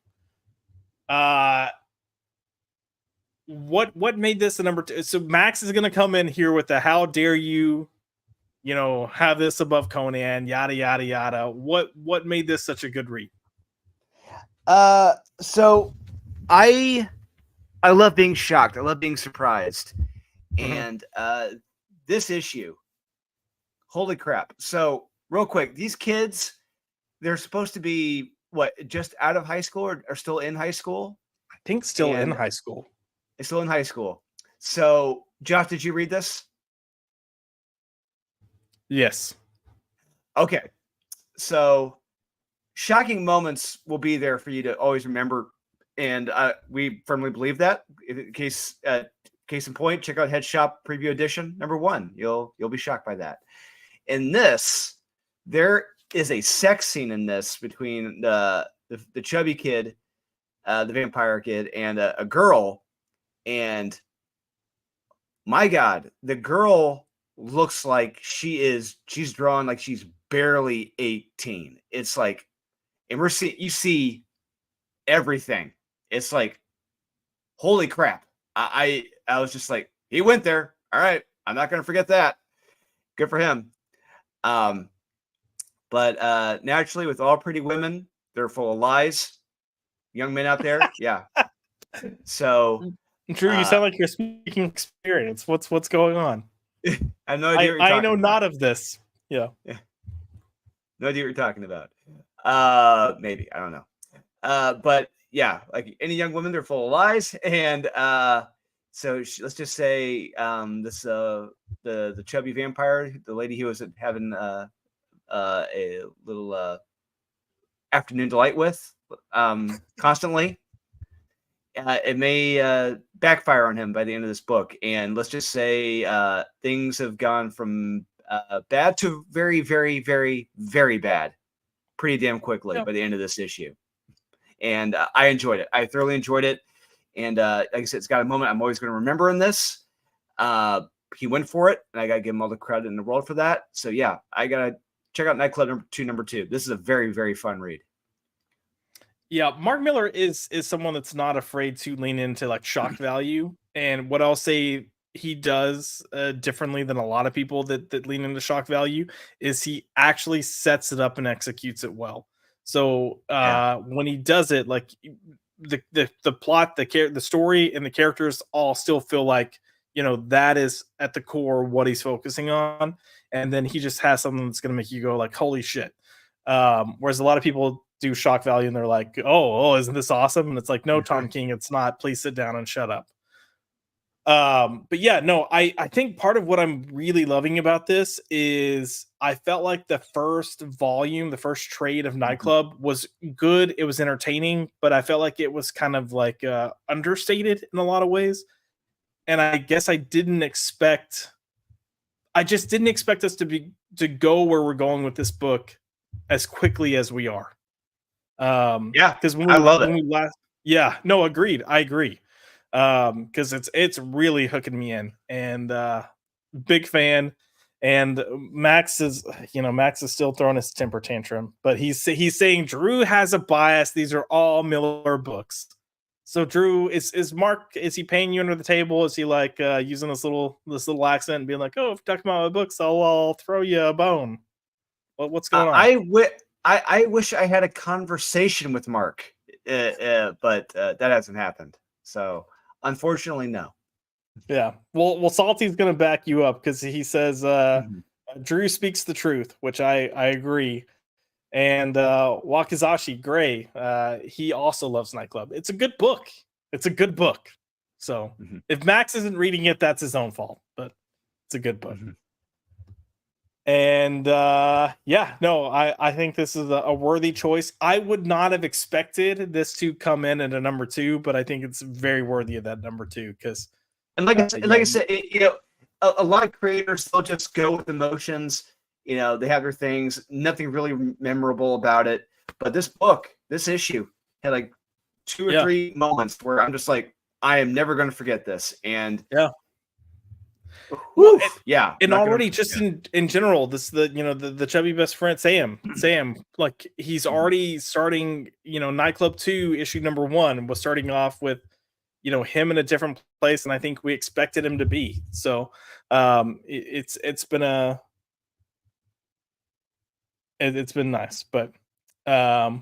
What made this a number 2? So Max is gonna come in here with the how dare you have this above Conan, yada yada yada. What made this such a good read? So I love being shocked. I love being surprised. And this issue, holy crap. So real quick, these kids, they're supposed to be just out of high school or still in high school? I think still in high school. It's still in high school. So Josh, did you read this? Yes. Okay. So shocking moments will be there for you to always remember. And we firmly believe that. Case in point, check out Head Shop Preview Edition number 1. You'll be shocked by that. In this, there is a sex scene in this between the chubby kid, the vampire kid, and a girl. And my God, the girl looks like she's drawn like she's barely 18. It's like, and you see everything. It's like, holy crap. I was just like, he went there. All right. I'm not going to forget that. Good for him. But naturally, with all pretty women, they're full of lies. Young men out there. Yeah. So Drew, you sound like you're speaking experience. What's going on? I have no idea what you're I talking know about. not of this. Yeah. No idea what you're talking about. Maybe. I don't know. But yeah, like any young woman, they're full of lies. And so let's just say the chubby vampire, the lady he was having a little afternoon delight with constantly, it may backfire on him by the end of this book. And let's just say things have gone from bad to very, very, very, very bad pretty damn quickly by the end of this issue. And I enjoyed it. I thoroughly enjoyed it. And like I said, it's got a moment I'm always going to remember in this. he went for it, and I gotta give him all the credit in the world for that. So yeah, I gotta check out Nightclub number two. This is a very, very fun read. Yeah, Mark Miller is someone that's not afraid to lean into like shock value, and what I'll say he does differently than a lot of people that lean into shock value is he actually sets it up and executes it well. So when he does it, like the plot, the story, and the characters all still feel like that is at the core what he's focusing on, and then he just has something that's going to make you go like, holy shit. Whereas a lot of people do shock value and they're like, oh, isn't this awesome? And it's like, no, Tom King, it's not. Please sit down and shut up. But yeah, no, I think part of what I'm really loving about this is I felt like the first volume, the first trade of Nightclub was good. It was entertaining, but I felt like it was kind of like understated in a lot of ways. And I guess I just didn't expect us to go where we're going with this book as quickly as we are. Because I love it. Agreed. I agree. Because it's really hooking me in, and big fan. And Max is still throwing his temper tantrum, but he's saying Drew has a bias. These are all Miller books. So Drew, is Mark, is he paying you under the table? Is he like using this little accent and being like, oh, if you're talking about my books, I'll throw you a bone? What's going on? I wish I had a conversation with Mark, but that hasn't happened. So unfortunately, no. Yeah. Well, Salty's going to back you up because he says Drew speaks the truth, which I agree. And Wakizashi Gray, he also loves Nightclub. It's a good book. So if Max isn't reading it, that's his own fault. But it's a good book. And I think this is a worthy choice. I would not have expected this to come in at a number 2, but I think it's very worthy of that number 2 because. And like I said, a lot of creators, they'll just go with emotions. They have their things, nothing really memorable about it. But this issue had like 2 or 3 moments where I'm just like, I am never going to forget this. And and already just in general, this the chubby best friend Sam, like he's already starting. Nightclub 2 issue number 1 was starting off with him in a different place, and I think we expected him to be. So it's been nice, but all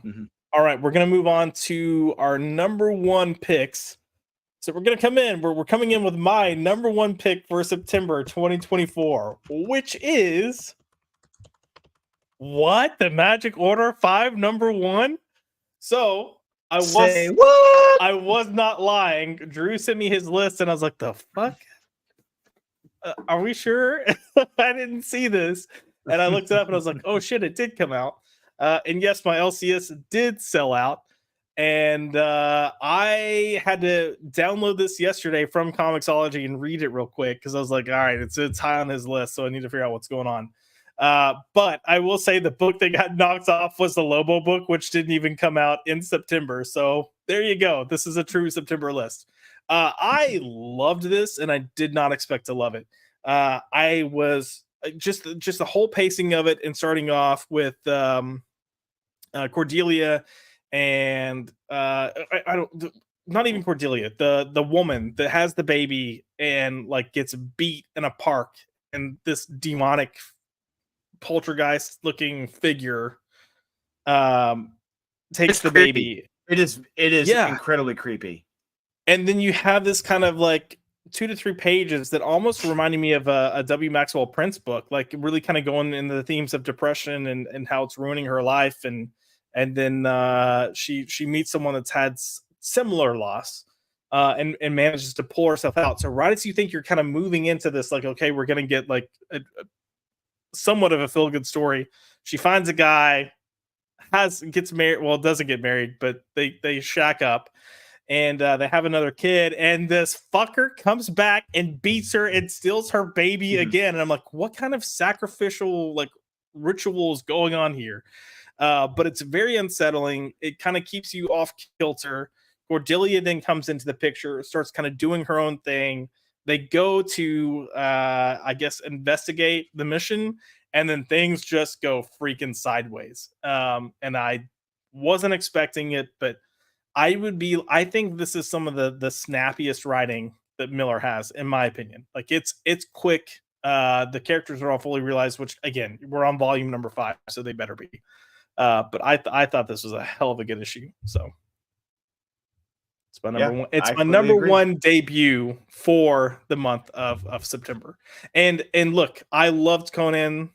right, we're gonna move on to our number 1 picks. So we're coming in with my number 1 pick for September 2024, which is the Magic Order 5 number 1. So I was not lying. Drew sent me his list, and I was like, "The fuck? Are we sure?" I didn't see this, and I looked it up, and I was like, "Oh shit, it did come out." And yes, my LCS did sell out, and I had to download this yesterday from Comixology and read it real quick because I was like, "All right, it's high on his list, so I need to figure out what's going on." But I will say the book that got knocked off was the Lobo book, which didn't even come out in September. So there you go. This is a true September list. I loved this, and I did not expect to love it. I was just the whole pacing of it, and starting off with Cordelia and not even Cordelia, the woman that has the baby and like gets beat in a park, and this demonic poltergeist looking figure takes the baby. It is incredibly creepy. And then you have this kind of like 2 to 3 pages that almost reminded me of a W. Maxwell Prince book, like really kind of going into the themes of depression and how it's ruining her life. And then she meets someone that's had similar loss and manages to pull herself out. So right as you think you're kind of moving into this, like, okay, we're going to get like a somewhat of a feel-good story, she finds a guy, gets married. Well, doesn't get married, but they shack up, and they have another kid, and this fucker comes back and beats her and steals her baby again. And I'm like, what kind of sacrificial like ritual is going on here? But it's very unsettling. It kind of keeps you off kilter. Cordelia then comes into the picture, starts kind of doing her own thing. They go to, I guess, investigate the mission, and then things just go freaking sideways. And I wasn't expecting it, but I think this is some of the snappiest writing that Miller has, in my opinion. Like it's quick. The characters are all fully realized, which again, we're on volume number 5, so they better be. But I thought this was a hell of a good issue. So it's my number one. It's I my fully number agree. one debut for the month of September. And look, I loved Conan.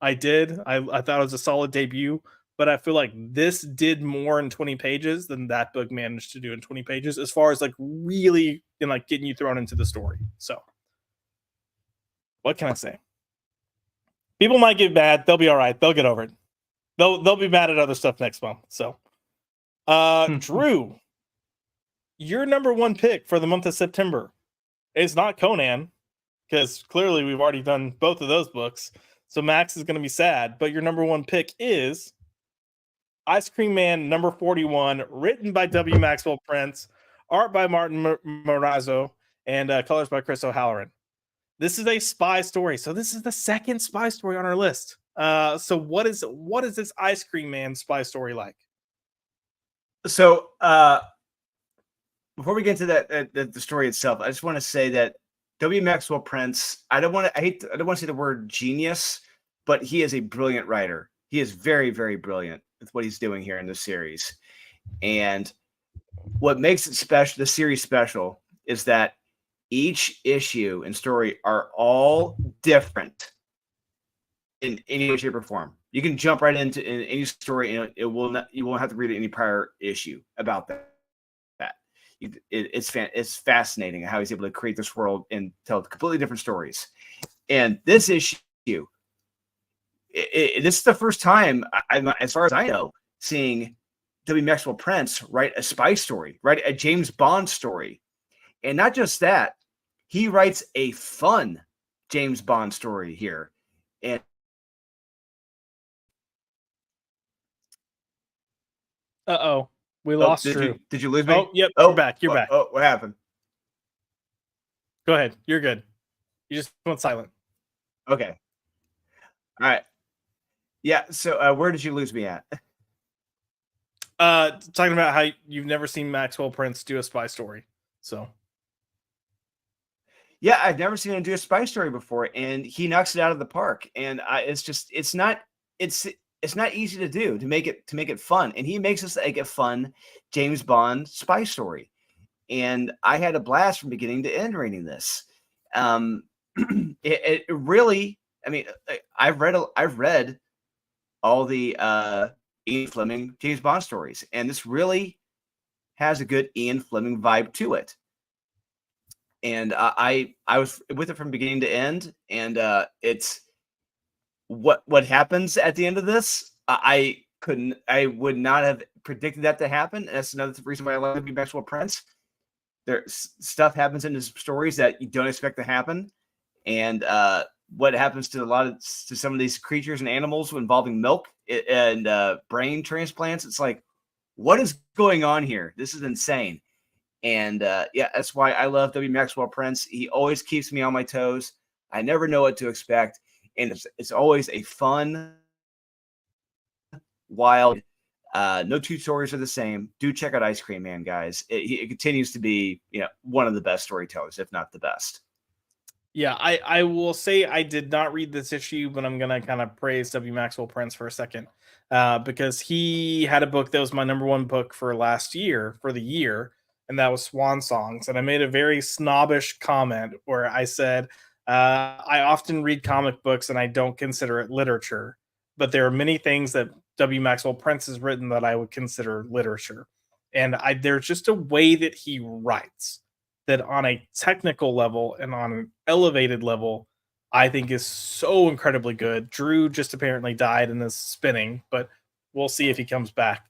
I did. I thought it was a solid debut, but I feel like this did more in 20 pages than that book managed to do in 20 pages, as far as like really like getting you thrown into the story. So what can I say? People might get mad. They'll be all right. They'll get over it. They'll be mad at other stuff next month. So Drew, your number one pick for the month of September is not Conan, because clearly we've already done both of those books. So Max is going to be sad, but your number one pick is Ice Cream Man number 41, written by W. Maxwell Prince, art by Martin Morazzo, and colors by Chris O'Halloran. This is a spy story. So this is the second spy story on our list. So what is this Ice Cream Man spy story like? So before we get into the story itself, I just want to say that W. Maxwell Prince, I don't want to say the word genius, but he is a brilliant writer. He is very, very brilliant with what he's doing here in this series. And what makes it special, the series special, is that each issue and story are all different in any way, shape, or form. You can jump right into any story, and you won't have to read any prior issue about that. It's fascinating how he's able to create this world and tell completely different stories. And this issue, this is the first time, as far as I know, seeing W. Maxwell Prince write a spy story, write a James Bond story. And not just that, he writes a fun James Bond story here. And Uh-oh. We lost Drew. Did you lose me? Oh, yep. You're back. You're back. Oh, what happened? Go ahead. You're good. You just went silent. Okay. All right. Yeah. So where did you lose me at? Talking about how you've never seen Maxwell Prince do a spy story. So yeah, I've never seen him do a spy story before, and he knocks it out of the park. And it's not easy to do, to make it fun. And he makes us like a fun James Bond spy story. And I had a blast from beginning to end reading this. It really, I mean, I've read all the Ian Fleming James Bond stories, and this really has a good Ian Fleming vibe to it. And I was with it from beginning to end, and it's what happens at the end of this. I would not have predicted that to happen. And that's another reason why I love W. Maxwell Prince. Stuff happens in his stories that you don't expect to happen, and what happens to some of these creatures and animals involving milk and brain transplants. It's like, what is going on here? This is insane. And yeah, that's why I love W. Maxwell Prince. He always keeps me on my toes. I never know what to expect, and it's always a fun, wild. No two stories are the same. Do check out Ice Cream Man, guys. It continues to be, one of the best storytellers, if not the best. yeah, I will say I did not read this issue, but I'm gonna kind of praise W. Maxwell Prince for a second, because he had a book that was my number one book for last year, for the year, and that was Swan Songs. And I made a very snobbish comment where I said, I often read comic books and I don't consider it literature, but there are many things that W. Maxwell Prince has written that I would consider literature. And there's just a way that he writes that on a technical level and on an elevated level, I think is so incredibly good. Drew just apparently died and is spinning, but we'll see if he comes back.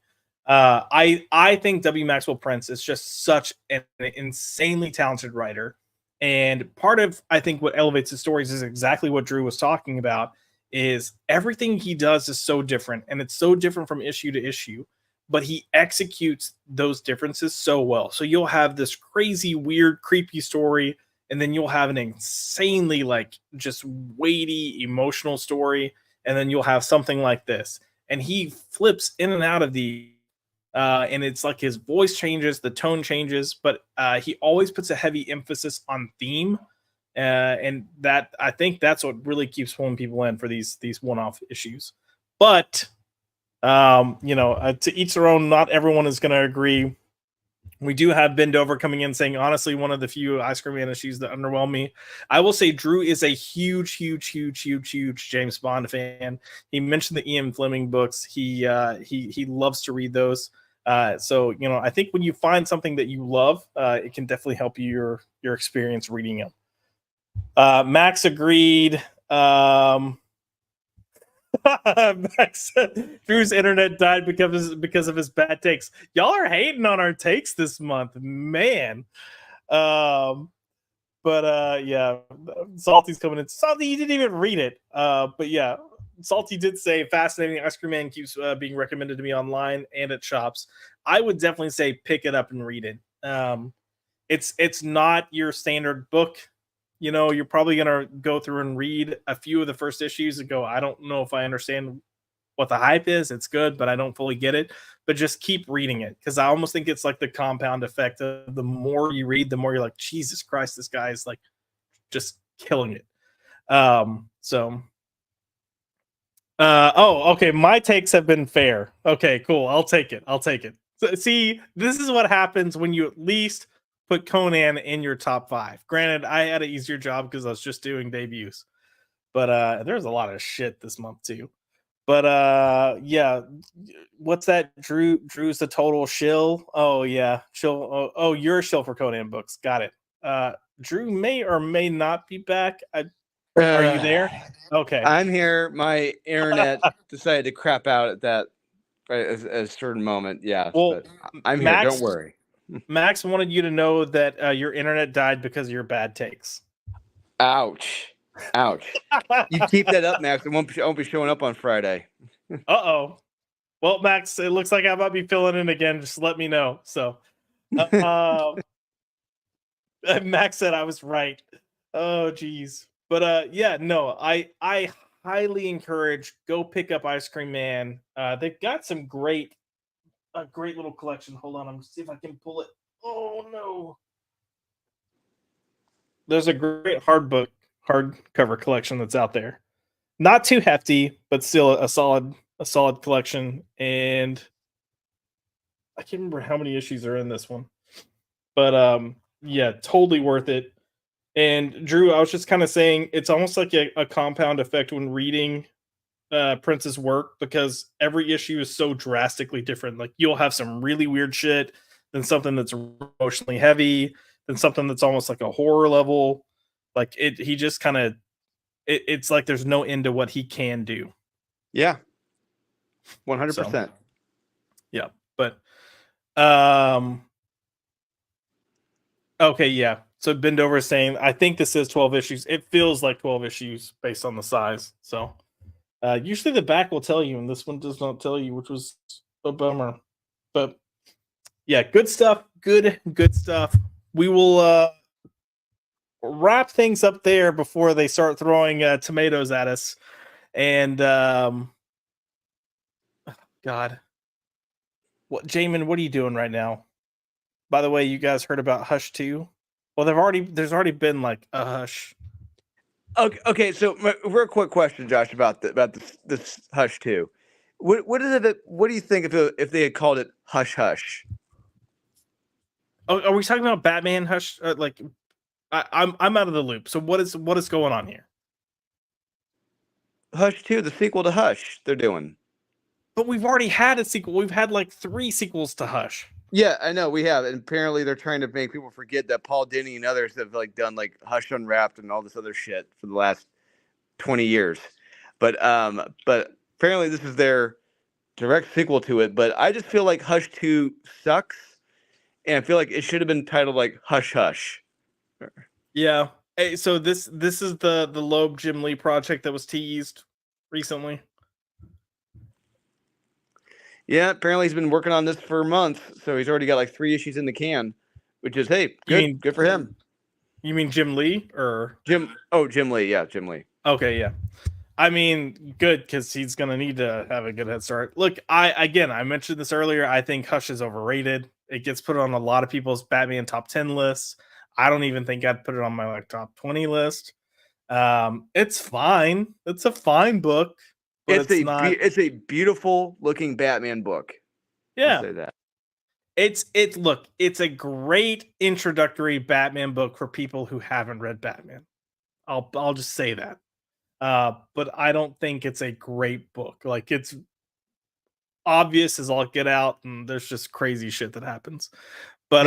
I think W. Maxwell Prince is just such an insanely talented writer. And part of, I think, what elevates his stories is exactly what Drew was talking about, is everything he does is so different, and it's so different from issue to issue, but he executes those differences so well. So you'll have this crazy, weird, creepy story and then you'll have an insanely like just weighty emotional story, and then you'll have something like this, and he flips in and out of the and it's like his voice changes, the tone changes, but he always puts a heavy emphasis on theme, and that I think that's what really keeps pulling people in for these one-off issues. But to each their own. Not everyone is going to agree. We do have Bend Over coming in saying, honestly, one of the few Ice Cream Man issues that underwhelm me. I will say Drew is a huge James Bond fan. He mentioned the Ian Fleming books. He loves to read those. So I think when you find something that you love, it can definitely help you your experience reading them. Max agreed. Max said Drew's internet died because of his bad takes. Y'all are hating on our takes this month, man. Yeah, Salty's coming in. Salty, you didn't even read it. But yeah, Salty did say fascinating. Ice Cream Man keeps being recommended to me online and at shops. I would definitely say pick it up and read it. It's not your standard book. You're probably going to go through and read a few of the first issues and go, I don't know if I understand what the hype is. It's good, but I don't fully get it. But just keep reading it, because I almost think it's like the compound effect of the more you read, the more you're like, Jesus Christ, this guy is like just killing it. Okay. My takes have been fair. Okay, cool. I'll take it. So, see, this is what happens when you at least put Conan in your top 5. Granted, I had an easier job because I was just doing debuts, but there's a lot of shit this month too. But yeah, what's that? Drew's the total shill. Oh yeah, shill. Oh, you're a shill for Conan books. Got it. Drew may or may not be back. Are you there? Okay, I'm here. My internet decided to crap out at that at a certain moment. Yeah, well, but I'm Max, here. Don't worry. Max wanted you to know that your internet died because of your bad takes. Ouch. You keep that up, Max. I won't be showing up on Friday. Uh-oh. Well, Max, it looks like I might be filling in again. Just let me know. So, Max said I was right. Oh, geez. But yeah, no, I highly encourage, go pick up Ice Cream Man. They've got some great little collection. Hold on, I'm gonna see if I can pull it. Oh no. There's a great hardcover collection that's out there. Not too hefty, but still a solid collection. And I can't remember how many issues are in this one. But yeah, totally worth it. And Drew, I was just kind of saying, it's almost like a compound effect when reading Prince's work, because every issue is so drastically different. Like, you'll have some really weird shit, then something that's emotionally heavy, then something that's almost like a horror level. Like he just kind of, it's like there's no end to what he can do. Yeah, 100%. Yeah, but okay, yeah. So Bend Over is saying, I think this is 12 issues. It feels like 12 issues based on the size. So usually the back will tell you, and this one does not tell you, which was a bummer. But yeah, good stuff. Good stuff. We will wrap things up there before they start throwing tomatoes at us. And God, Jamin, what are you doing right now? By the way, you guys heard about Hush 2? Well, there's already been like a Hush. Okay. So, real quick question, Josh, about this Hush 2. What is it? What do you think if they had called it Hush Hush? Oh, are we talking about Batman Hush? I'm out of the loop. So what is going on here? Hush 2, the sequel to Hush, they're doing. But we've already had a sequel. We've had like 3 sequels to Hush. Yeah, I know we have, and apparently they're trying to make people forget that Paul Dini and others have like done like Hush Unwrapped and all this other shit for the last 20 years. But apparently this is their direct sequel to it. But I just feel like Hush 2 sucks, and I feel like it should have been titled like Hush Hush. Yeah. Hey, so this is the Loeb Jim Lee project that was teased recently. Yeah, apparently he's been working on this for months, so he's already got like 3 issues in the can, which is, hey, good for him. You mean Jim Lee or Jim Lee. Yeah, Jim Lee. okay, yeah. I mean, good because he's gonna need to have a good head start. Look, I mentioned this earlier. I think Hush is overrated. It gets put on a lot of people's Batman top 10 lists. I don't even think I'd put it on my like top 20 list. It's fine. It's a fine book, but it's not. It's a beautiful looking Batman book. I'll Yeah, say that. it's a great introductory Batman book for people who haven't read Batman. I'll just say that. But I don't think it's a great book. Like it's obvious as all get out, and there's just crazy shit that happens. But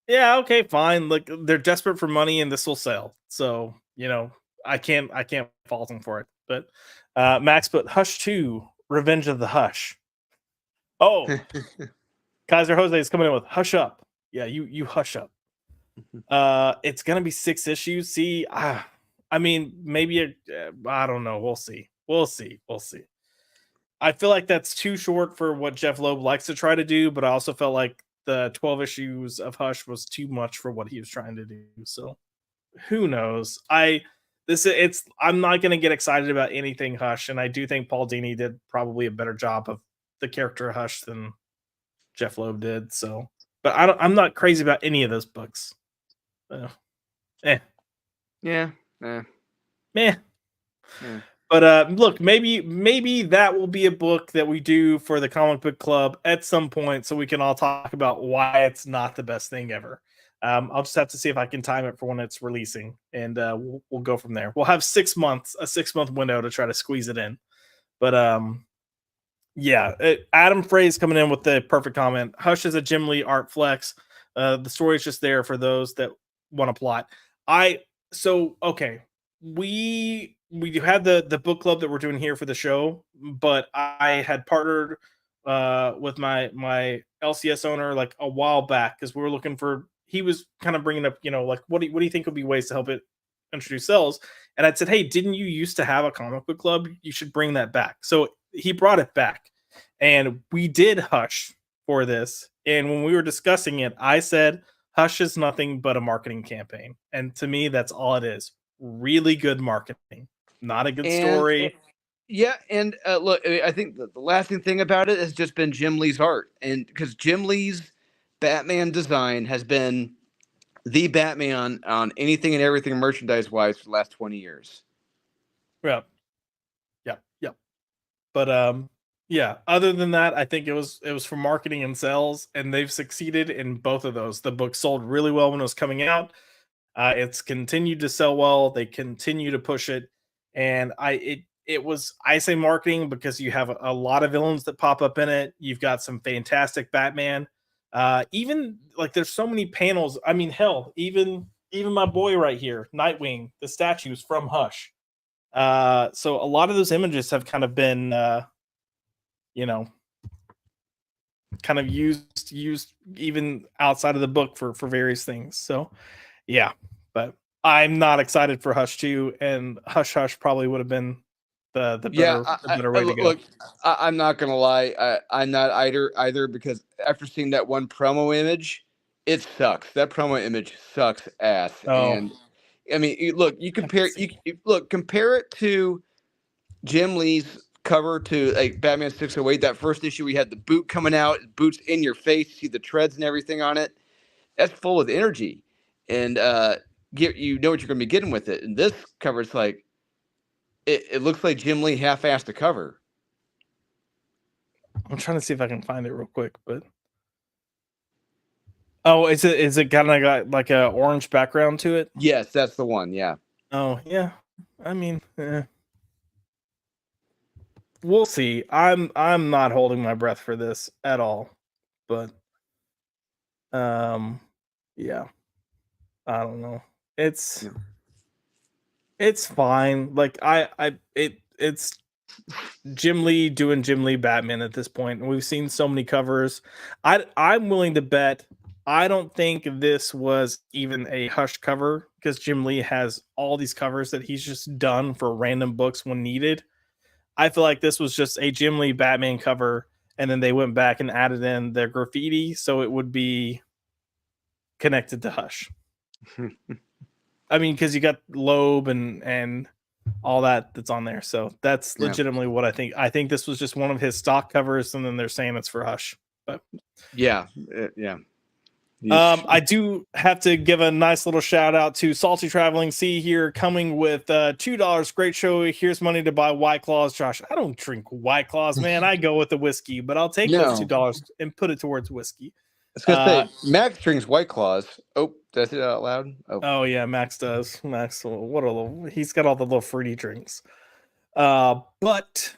yeah, okay, fine. Like they're desperate for money, and this will sell. So I can't fault them for it. But Max put Hush 2, Revenge of the Hush. Oh, Kaiser Jose is coming in with Hush Up. Yeah, you hush up. It's gonna be 6 issues. See, I mean, maybe I don't know. We'll see. We'll see. I feel like that's too short for what Jeff Loeb likes to try to do, but I also felt like the 12 issues of Hush was too much for what he was trying to do. So who knows? I'm not gonna get excited about anything Hush, and I do think Paul Dini did probably a better job of the character of Hush than Jeff Loeb did. So, but I'm not crazy about any of those books. Yeah. Meh. Yeah. But look, maybe that will be a book that we do for the comic book club at some point, so we can all talk about why it's not the best thing ever. I'll just have to see if I can time it for when it's releasing, and we'll go from there. We'll have 6 months, a 6-month window to try to squeeze it in. But yeah, Adam Frey's coming in with the perfect comment. Hush is a Jim Lee art flex. The story is just there for those that want to plot. Okay. We had the book club that we're doing here for the show, but I had partnered with my LCS owner like a while back because we were looking for. He was kind of bringing up, like what do you think would be ways to help it introduce sales? And I'd said, hey, didn't you used to have a comic book club? You should bring that back. So he brought it back, and we did Hush for this. And when we were discussing it, I said Hush is nothing but a marketing campaign, and to me, that's all it is. Really good marketing, not a good story. Yeah, and look, I think the lasting thing about it has just been Jim Lee's art, and because Jim Lee's Batman design has been the Batman on anything and everything merchandise-wise for the last 20 years. Yeah. But yeah, other than that, I think it was for marketing and sales, and they've succeeded in both of those. The book sold really well when it was coming out. It's continued to sell well. They continue to push it, and I say marketing because you have a lot of villains that pop up in it. You've got some fantastic Batman. Even like there's so many panels. I mean, hell, even my boy right here, Nightwing, the statues from Hush. So a lot of those images have kind of been, kind of used even outside of the book for various things. So yeah, but I'm not excited for Hush 2, and Hush Hush probably would have been the better way to go. Look, I'm not gonna lie, I'm not either because after seeing that one promo image, it sucks. That promo image sucks ass. Oh. And I mean, you compare it to Jim Lee's cover to like Batman 608. That first issue, we had the boot coming out, boots in your face, see the treads and everything on it. That's full of energy, and you know what you're going to be getting with it. And this cover, it's like it looks like Jim Lee half-assed the cover. I'm trying to see if I can find it real quick, but oh, is it kind of got like a orange background to it? Yes, that's the one. Yeah. Oh yeah, I mean, we'll see. I'm not holding my breath for this at all, but yeah, I don't know. It's fine. Like it's Jim Lee doing Jim Lee Batman at this point, and we've seen so many covers. I'm willing to bet. I don't think this was even a Hush cover because Jim Lee has all these covers that he's just done for random books when needed. I feel like this was just a Jim Lee Batman cover, and then they went back and added in their graffiti so it would be connected to Hush. I mean, because you got Loeb and all that's on there. So that's Yeah. legitimately what I think. I think this was just one of his stock covers, and then they're saying it's for Hush. But Yeah. Yeah. I do have to give a nice little shout out to Salty Traveling Sea here, coming with $2. Great show. Here's money to buy White Claws. Josh, I don't drink White Claws, man. I go with the whiskey, but I'll take those $2 and put it towards whiskey. I was gonna say Max drinks White Claws. Oh, did I say that out loud? Oh yeah, Max does. Max, he's got all the little fruity drinks. But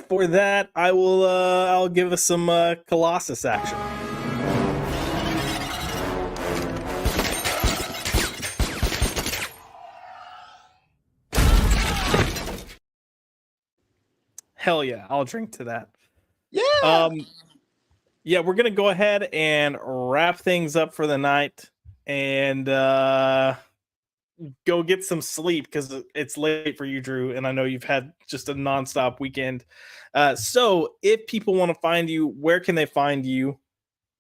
for that, I'll give us some Colossus action. Hell yeah, I'll drink to that. Yeah. Yeah, we're gonna go ahead and wrap things up for the night and go get some sleep because it's late for you, Drew, and I know you've had just a nonstop weekend. So if people want to find you, where can they find you?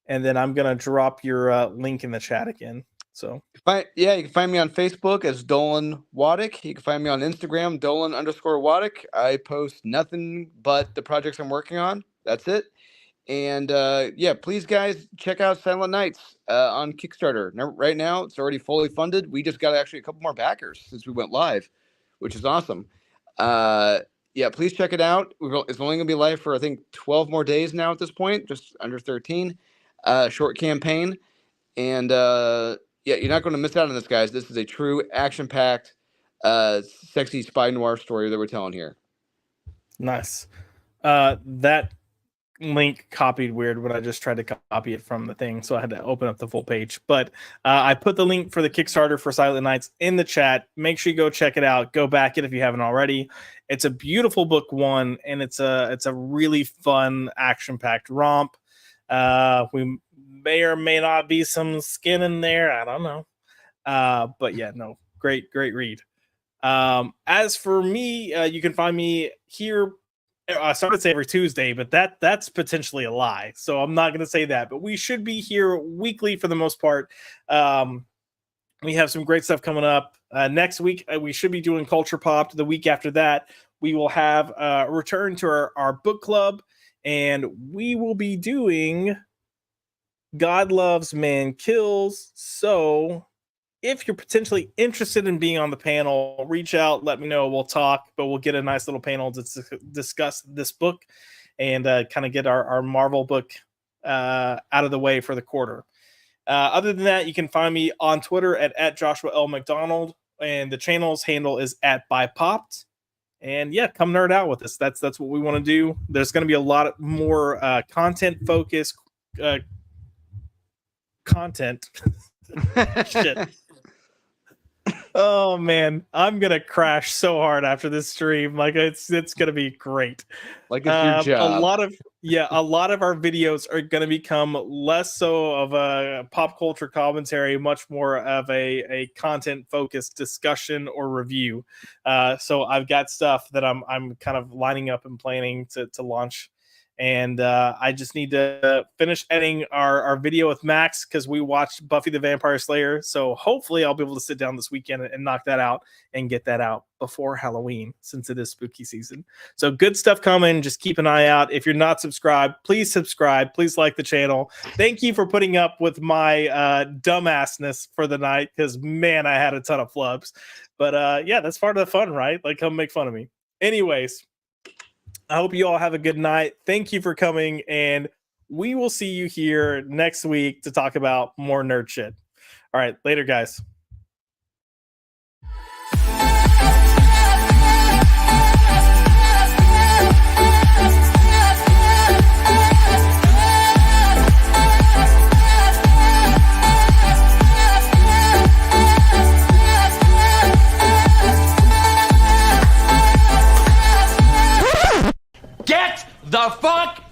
And then I'm gonna drop your link in the chat again. So you can find me on Facebook as Dolan Waddick. You can find me on Instagram, Dolan_Waddick. I post nothing but the projects I'm working on. That's it. And please guys check out Silent Nights on Kickstarter. Now, right now it's already fully funded. We just got actually a couple more backers since we went live, which is awesome. Please check it out. It's only gonna be live for I think 12 more days now at this point, just under 13. Short campaign, and you're not going to miss out on this, guys. This is a true action-packed, sexy spy noir story that we're telling here. Nice. That link copied weird when I just tried to copy it from the thing, so I had to open up the full page. But I put the link for the Kickstarter for Silent Nights in the chat. Make sure you go check it out. Go back it if you haven't already. It's a beautiful book one, and it's a really fun action-packed romp. We may or may not be some skin in there. I don't know. But yeah, no, great read. As for me, you can find me here. I started to say every Tuesday, but that's potentially a lie. So I'm not going to say that, but we should be here weekly for the most part. We have some great stuff coming up. Next week, we should be doing Culture Popped. The week after that, we will have a return to our book club, and we will be doing God Loves, Man Kills. So if you're potentially interested in being on the panel, reach out, let me know. We'll talk, but we'll get a nice little panel to discuss this book and kind of get our Marvel book out of the way for the quarter. Other than that, you can find me on Twitter at Joshua L. McDonald, and the channel's handle is @ByPopped. And yeah, come nerd out with us. That's what we want to do. There's going to be a lot more content focused content. Shit. Oh man, I'm gonna crash so hard after this stream. Like it's gonna be great. Like it's your job. A lot of our videos are gonna become less so of a pop culture commentary, much more of a content focused discussion or review. So I've got stuff that I'm kind of lining up and planning to launch. And I just need to finish editing our video with Max because we watched Buffy the Vampire Slayer. So hopefully I'll be able to sit down this weekend and knock that out and get that out before Halloween since it is spooky season. So good stuff coming. Just keep an eye out. If you're not subscribed, please subscribe. Please like the channel. Thank you for putting up with my dumbassness for the night because, man, I had a ton of flubs. But yeah, that's part of the fun, right? Like, come make fun of me. Anyways. I hope you all have a good night. Thank you for coming, and we will see you here next week to talk about more nerd shit. All right, later, guys. Get the fuck